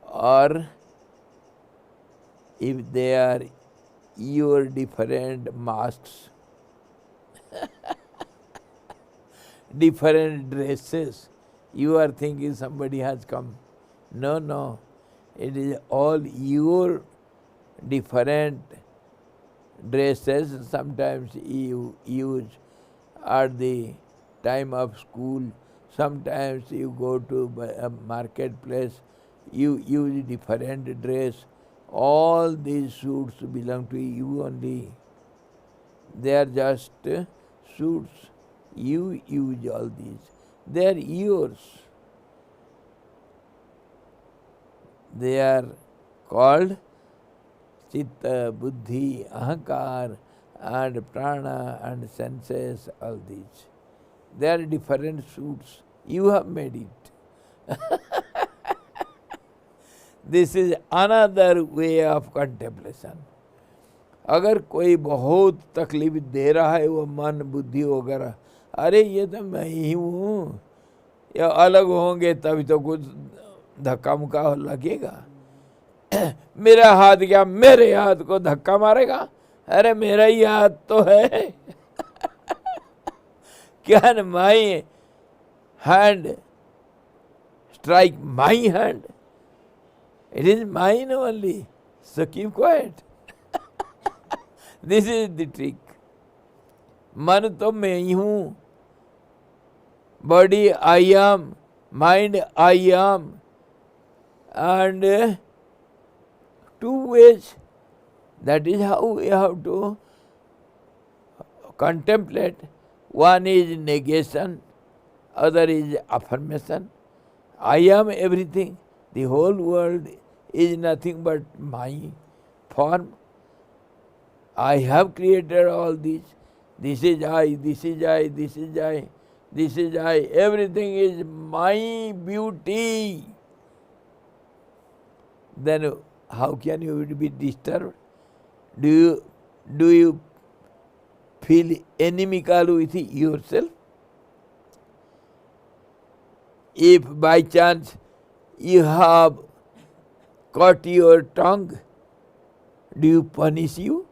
or if they are your different masks, different dresses, you are thinking somebody has come. No, no, it is all your different dresses. Sometimes you use at the time of school, sometimes you go to a marketplace, you use different dress. all these suits belong to you only. They are just suits. You use all these. They are yours. They are called Chitta, Buddhi, Ahankar, and Prana, and senses, all these. They are different suits. You have made it. This is another way of contemplation. अगर कोई बहुत तकलीफ दे रहा है वो मन बुद्धि वगैरह, अरे ये तो मैं ही हूँ, या अलग होंगे तभी तो कुछ धक्का मुक्का लगेगा। मेरा हाथ क्या मेरे हाथ को धक्का मारेगा? अरे मेरा ही हाथ तो है। Can my hand strike my hand? It is mine only. So keep quiet. This is the trick. मन तो मैं ही हूँ, body I am, mind I am, and two ways. That is how we have to contemplate. One is negation, other is affirmation. I am everything. The whole world is nothing but my form. I have created all this. This is I, this is I, this is I, this is I. Everything is my beauty. Then how can you be disturbed? Do you feel inimical with yourself? If by chance you have cut your tongue, do you punish you?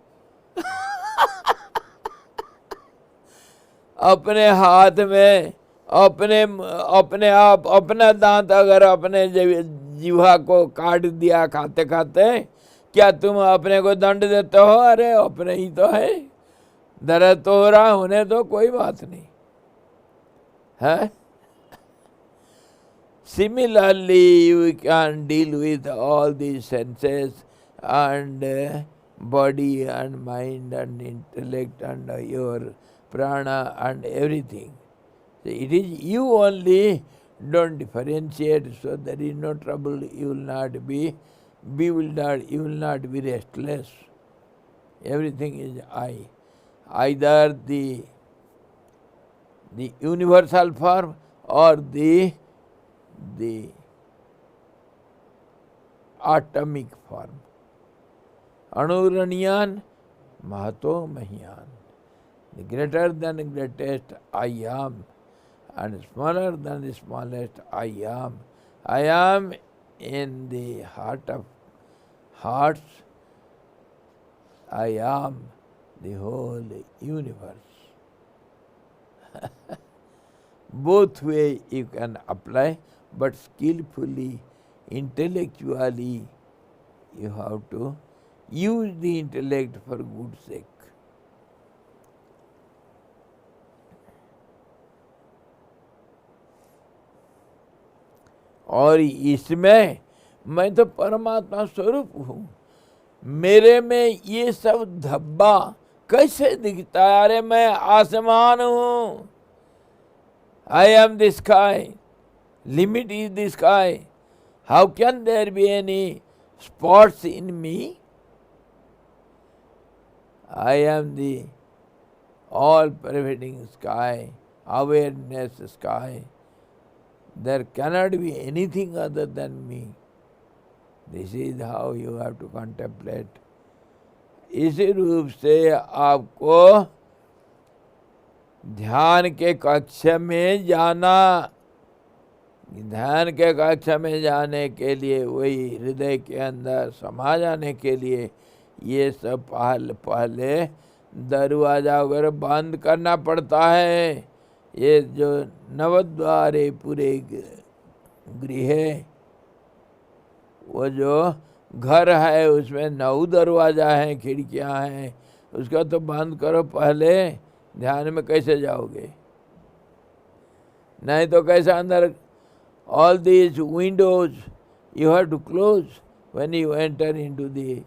अपने हाथ में अपने आप अपना दांत अगर अपने जीवा को काट दिया खाते खाते, क्या तुम अपने को दंड देते हो? अरे अपने ही तो है, दर्द तो हो रहा, होने तो कोई बात नहीं है। Similarly, you can deal with all these senses and body and mind and intellect and your prana and everything. So it is you only. Don't differentiate, so there is no trouble. You will not be bewildered, you will not be restless. Everything is I. Either the universal form or the atomic form. Anuraniyan Mahato Mahiyan. The greater than greatest I am, and smaller than the smallest I am. I am in the heart of hearts. I am the whole universe. Both way you can apply, but skillfully, intellectually, you have to use the intellect for good sake. और इसमें मैं तो परमात्मा स्वरूप हूँ, मेरे में ये सब धब्बा कैसे दिखता है? अरे मैं आसमान हूँ। I am the sky. Limit is the sky. How can there be any spots in me? I am the all-pervading sky, awareness sky. There cannot be anything other than me. This is how you have to contemplate. इसी रूप से आपको ध्यान के कक्ष में जाना, ध्यान के कक्ष में जाने के लिए, वही हृदय के अंदर समा जाने के लिए ये सब पहले दरवाजा वगैरह बंद करना पड़ता है। ये जो नवद्वार है पूरे गृह, वो जो घर है उसमें 9 दरवाजा हैं, खिड़कियां हैं, उसका तो बंद करो पहले, ध्यान में कैसे जाओगे? नहीं तो कैसे अंदर? All these windows you have to close, when you enter into the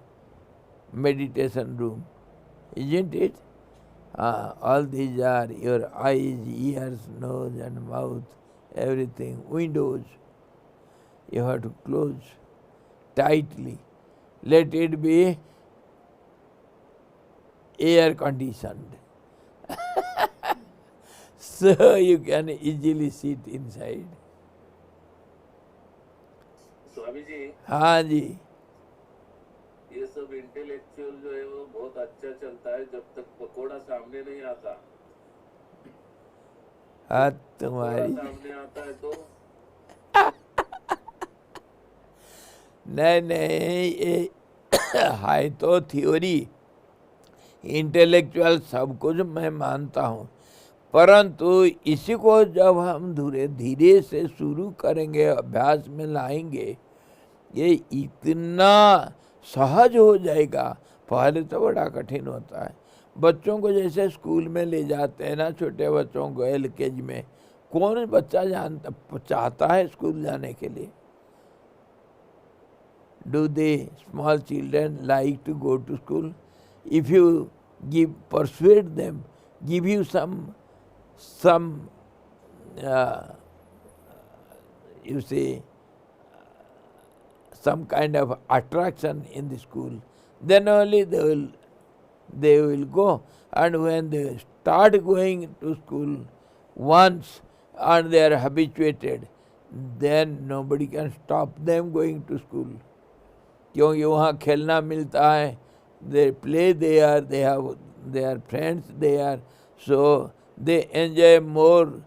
meditation room, isn't it? All these are your eyes, ears, nose and mouth, everything, windows. You have to close tightly. Let it be air conditioned. So you can easily sit inside. Swami ji, हाँ जी, ये सब intellectual जो है वो बहुत अच्छा चलता है जब तक पकोड़ा सामने नहीं आता। हाँ पकोड़ा तुम्हारी सामने आता है तो नहीं नहीं, ये है तो थ्योरी, इंटेलेक्चुअल सब कुछ मैं मानता हूँ, परंतु इसी को जब हम धीरे धीरे से शुरू करेंगे, अभ्यास में लाएंगे, ये इतना सहज हो जाएगा। पहले तो बड़ा कठिन होता है। बच्चों को जैसे स्कूल में ले जाते हैं ना, छोटे बच्चों को LKG में, कौन बच्चा चाहता है स्कूल जाने के लिए? Do the small children like to go to school? If you persuade them, give you some you say some kind of attraction in the school, then only they will go. And when they start going to school once and they are habituated, then nobody can stop them going to school. क्योंकि वहाँ खेलना मिलता है, they play there, they have their friends there, so they enjoy more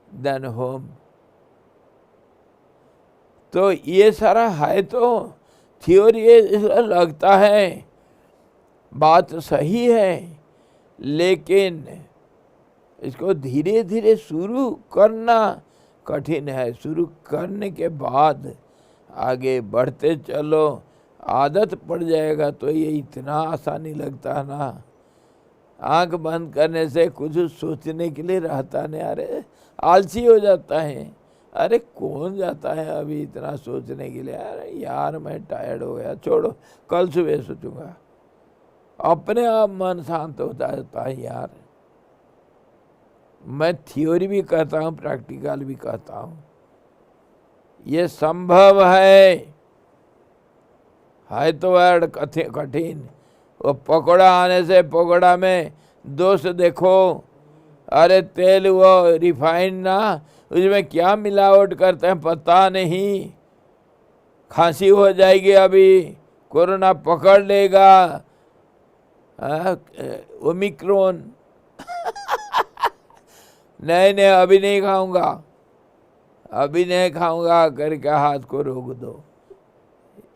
than home. तो ये सारा है तो थ्योरी, लगता है बात सही है, लेकिन इसको धीरे धीरे शुरू करना कठिन है। शुरू करने के बाद आगे बढ़ते चलो, आदत पड़ जाएगा तो ये इतना आसानी लगता है ना। आंख बंद करने से कुछ सोचने के लिए रहता नहीं, अरे आलसी हो जाता है। अरे कौन जाता है अभी इतना सोचने के लिए? अरे यार मैं टायर्ड हो गया, छोड़ो कल सुबह सोचूंगा। अपने आप मन शांत होता जाता है यार। मैं थ्योरी भी कहता हूँ, प्रैक्टिकल भी कहता हूँ, ये संभव है तो वर्ड कठिन। वो पकोड़ा आने से पकोड़ा में दोष देखो, अरे तेल वो रिफाइंड ना, उसमें क्या मिलावट करते हैं पता नहीं। खांसी हो जाएगी, अभी कोरोना पकड़ लेगा, ओमिक्रॉन। नहीं अभी नहीं खाऊंगा, अभी नहीं खाऊंगा करके हाथ को रोक दो।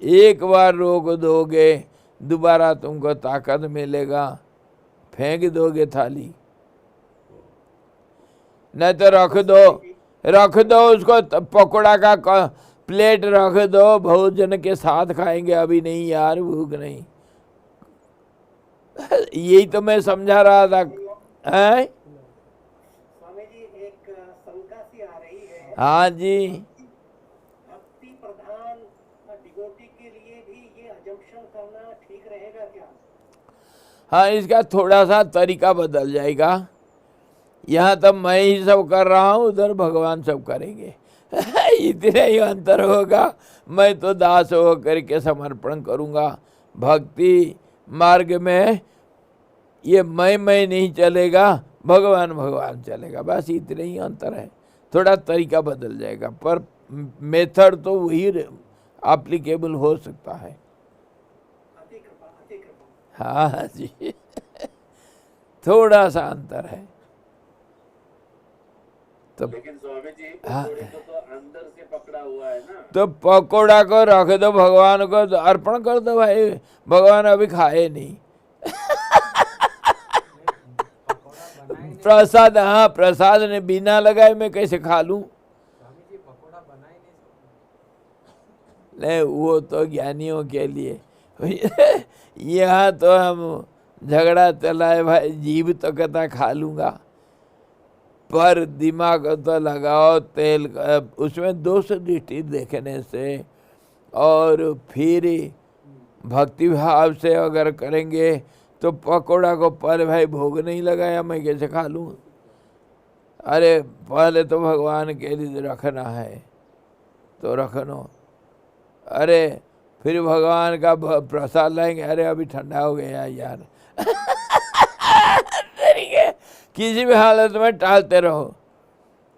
एक बार रोक दोगे, दोबारा तुमको ताकत मिलेगा, फेंक दोगे थाली। नहीं तो रख दो उसको, पकोड़ा का प्लेट रख दो, भोजन के साथ खाएंगे। अभी नहीं यार, भूख नहीं। यही तो मैं समझा रहा था। हैं? स्वामी जी, एक शंका सी आ रही है। हाँ जी, भक्ति प्रधान डिवोटी के लिए भी ये अजम्पशन करना ठीक रहेगा क्या? हाँ, इसका थोड़ा सा तरीका बदल जाएगा। यहाँ तब मैं ही सब कर रहा हूँ, उधर भगवान सब करेंगे। इतने ही अंतर होगा। मैं तो दास होकर के समर्पण करूँगा। भक्ति मार्ग में ये मैं नहीं चलेगा, भगवान चलेगा। बस इतने ही अंतर है, थोड़ा तरीका बदल जाएगा, पर मेथड तो वही एप्लीकेबल हो सकता है। अति कृपा। हाँ जी, थोड़ा सा अंतर है। तो लेकिन स्वामी जी पकोड़े को तो अंदर से पकड़ा हुआ है ना। तो पकोड़ा को रख दो, भगवान को अर्पण कर दो भाई, भगवान अभी खाए नहीं। प्रसाद, हाँ प्रसाद ने बिना लगाए मैं कैसे खा लूं? स्वामी जी पकोड़ा बना ही नहीं। नहीं, वो तो ज्ञानियों के लिए। यहाँ तो हम झगड़ा चलाए भाई, जीभ तो कहता खा लूंगा, पर दिमाग तो लगाओ तेल। उसमें दोष दृष्टि देखने से और फिर भक्ति भाव से अगर करेंगे तो पकोड़ा को पहले भाई भोग नहीं लगाया मैं कैसे खा लूँ। अरे पहले तो भगवान के लिए रखना है तो रखनो। अरे फिर भगवान का प्रसाद लाएंगे, अरे अभी ठंडा हो गया यार। किसी भी हालत में टालते रहो।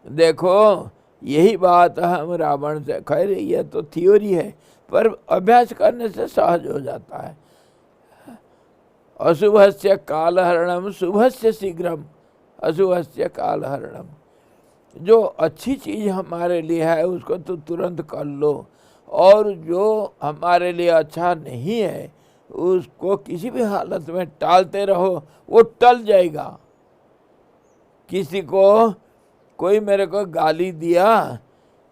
देखो यही बात हम रावण से, खैर ये तो थियोरी है पर अभ्यास करने से सहज हो जाता है। अशुभस्य कालहरणम शुभस्य शीघ्रम अशुभस्य कालहरणम। जो अच्छी चीज़ हमारे लिए है उसको तो तुरंत कर लो, और जो हमारे लिए अच्छा नहीं है उसको किसी भी हालत में टालते रहो, वो टल जाएगा। किसी को कोई मेरे को गाली दिया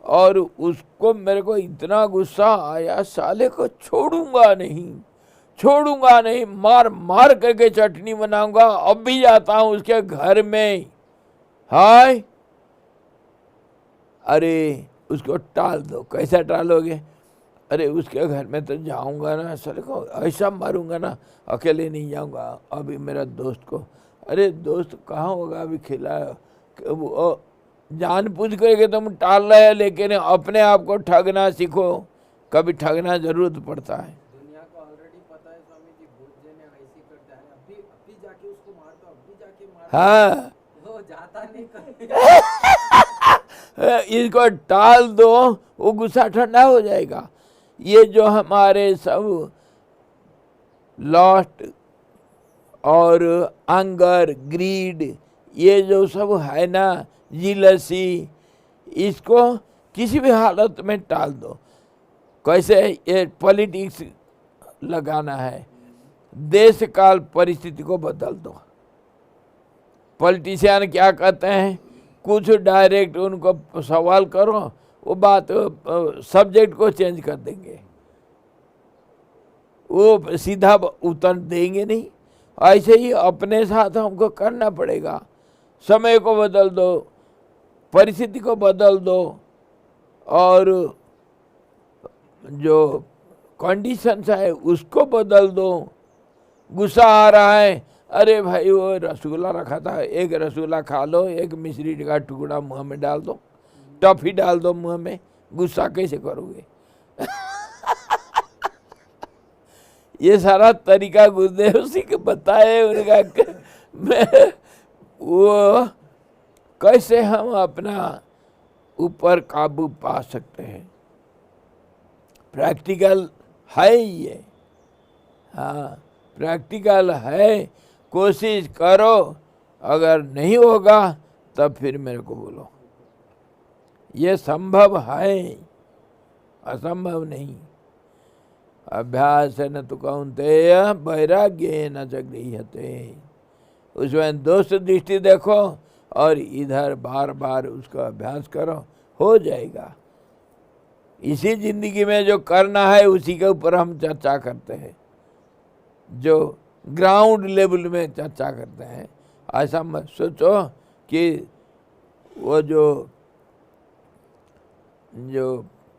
और उसको मेरे को इतना गुस्सा आया, साले को छोड़ूंगा नहीं, मार मार करके चटनी बनाऊंगा। अब भी जाता हूँ उसके घर में, हाय अरे उसको टाल दो। कैसा टालोगे? अरे उसके घर में तो जाऊंगा ना, साले को ऐसा मारूंगा ना, अकेले नहीं जाऊंगा। अभी मेरा दोस्त को, अरे दोस्त कहाँ होगा अभी खिलाया, जान पूछ करके तुम टाल रहे हो, लेकिन अपने आप को ठगना सीखो, कभी ठगना जरूरत पड़ता है। दुनिया को ऑलरेडी पता है स्वामी जी, भूत जने ऐसी करते हैं, अभी जाके उसको मार दो, अभी जाके मार दो। हाँ वो जाता नहीं इसको टाल दो, वो गुस्सा ठंडा हो जाएगा। ये जो हमारे सब लॉस्ट और एंगर ग्रीड, ये जो सब है ना, जीलसी, इसको किसी भी हालत में टाल दो। कैसे? ये पॉलिटिक्स लगाना है, देश काल परिस्थिति को बदल दो। पॉलिटिशियन क्या कहते हैं, कुछ डायरेक्ट उनको सवाल करो, वो बात सब्जेक्ट को चेंज कर देंगे, वो सीधा उत्तर देंगे नहीं। ऐसे ही अपने साथ हमको करना पड़ेगा। समय को बदल दो, परिस्थिति को बदल दो, और जो कंडीशंस है उसको बदल दो। गुस्सा आ रहा है, अरे भाई वो रसगुल्ला रखा था, एक रसगुल्ला खा लो, एक मिश्री का टुकड़ा मुंह में डाल दो, टॉफी डाल दो मुंह में, गुस्सा कैसे करोगे? ये सारा तरीका गुरुदेव जी के बताए उनका। मैं वो कैसे हम अपना ऊपर काबू पा सकते हैं, प्रैक्टिकल है ये। हाँ प्रैक्टिकल है, कोशिश करो, अगर नहीं होगा तब फिर मेरे को बोलो। ये संभव है, असंभव नहीं। अभ्यास न तो कौन्तेय वैराग्य न च गृह्यते। उसमें दोष दृष्टि देखो और इधर बार बार उसका अभ्यास करो, हो जाएगा। इसी जिंदगी में जो करना है उसी के ऊपर हम चर्चा करते हैं, जो ग्राउंड लेवल में चर्चा करते हैं। ऐसा मत सोचो कि वो जो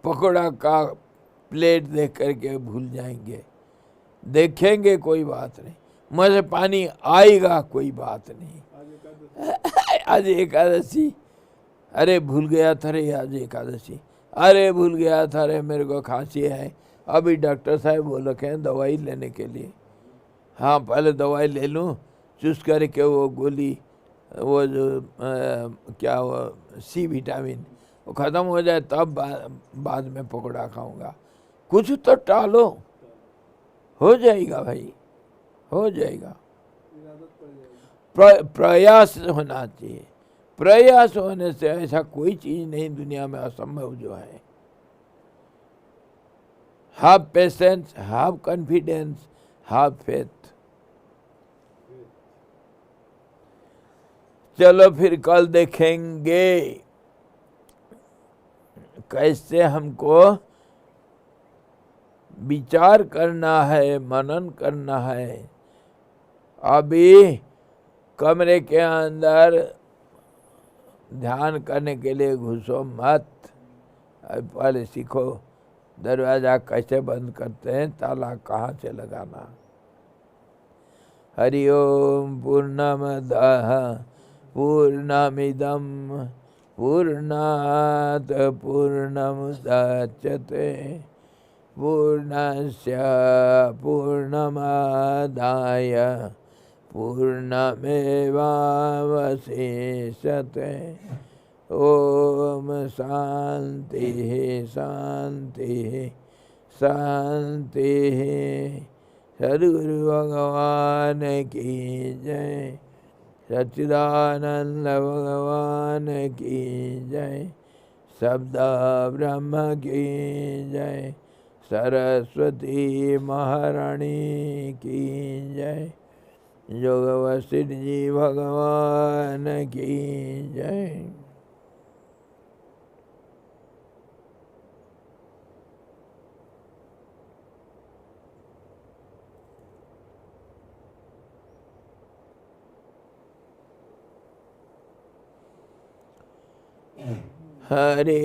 पकौड़ा का प्लेट देख करके भूल जाएंगे। देखेंगे कोई बात नहीं, मुँह से पानी आएगा कोई बात नहीं। आज एकादशी, अरे भूल गया था रे आज एकादशी, अरे भूल गया था रे मेरे को खांसी है, अभी डॉक्टर साहब बोल रखे हैं दवाई लेने के लिए। हाँ पहले दवाई ले लूँ, चूस करके वो गोली, वो जो क्या वो सी विटामिन वो ख़त्म हो जाए तब बाद में पकौड़ा खाऊंगा। कुछ तो टालो, हो जाएगा भाई, हो जाएगा। प्रयास होना चाहिए, प्रयास होने से ऐसा कोई चीज़ नहीं दुनिया में असंभव जो है। Have patience, have confidence, have faith. चलो फिर कल देखेंगे कैसे हमको विचार करना है, मनन करना है। अभी कमरे के अंदर ध्यान करने के लिए घुसो मत, पहले सीखो दरवाज़ा कैसे बंद करते हैं, ताला कहाँ से लगाना। हरि ओम पूर्णमदः पूर्णमिदं पूर्णात् पूर्णमुदच्यते पूर्णस्य पूर्णमादाय पूर्णमेवावशिष्यते। ओम शांति शांति शांति। सद्गुरु भगवान की जय, सच्चिदानंद भगवान की जय, शब्द ब्रह्म की जय, सरस्वती महारानी की जय, योग वशिष्ठ जी भगवान की जय। हरे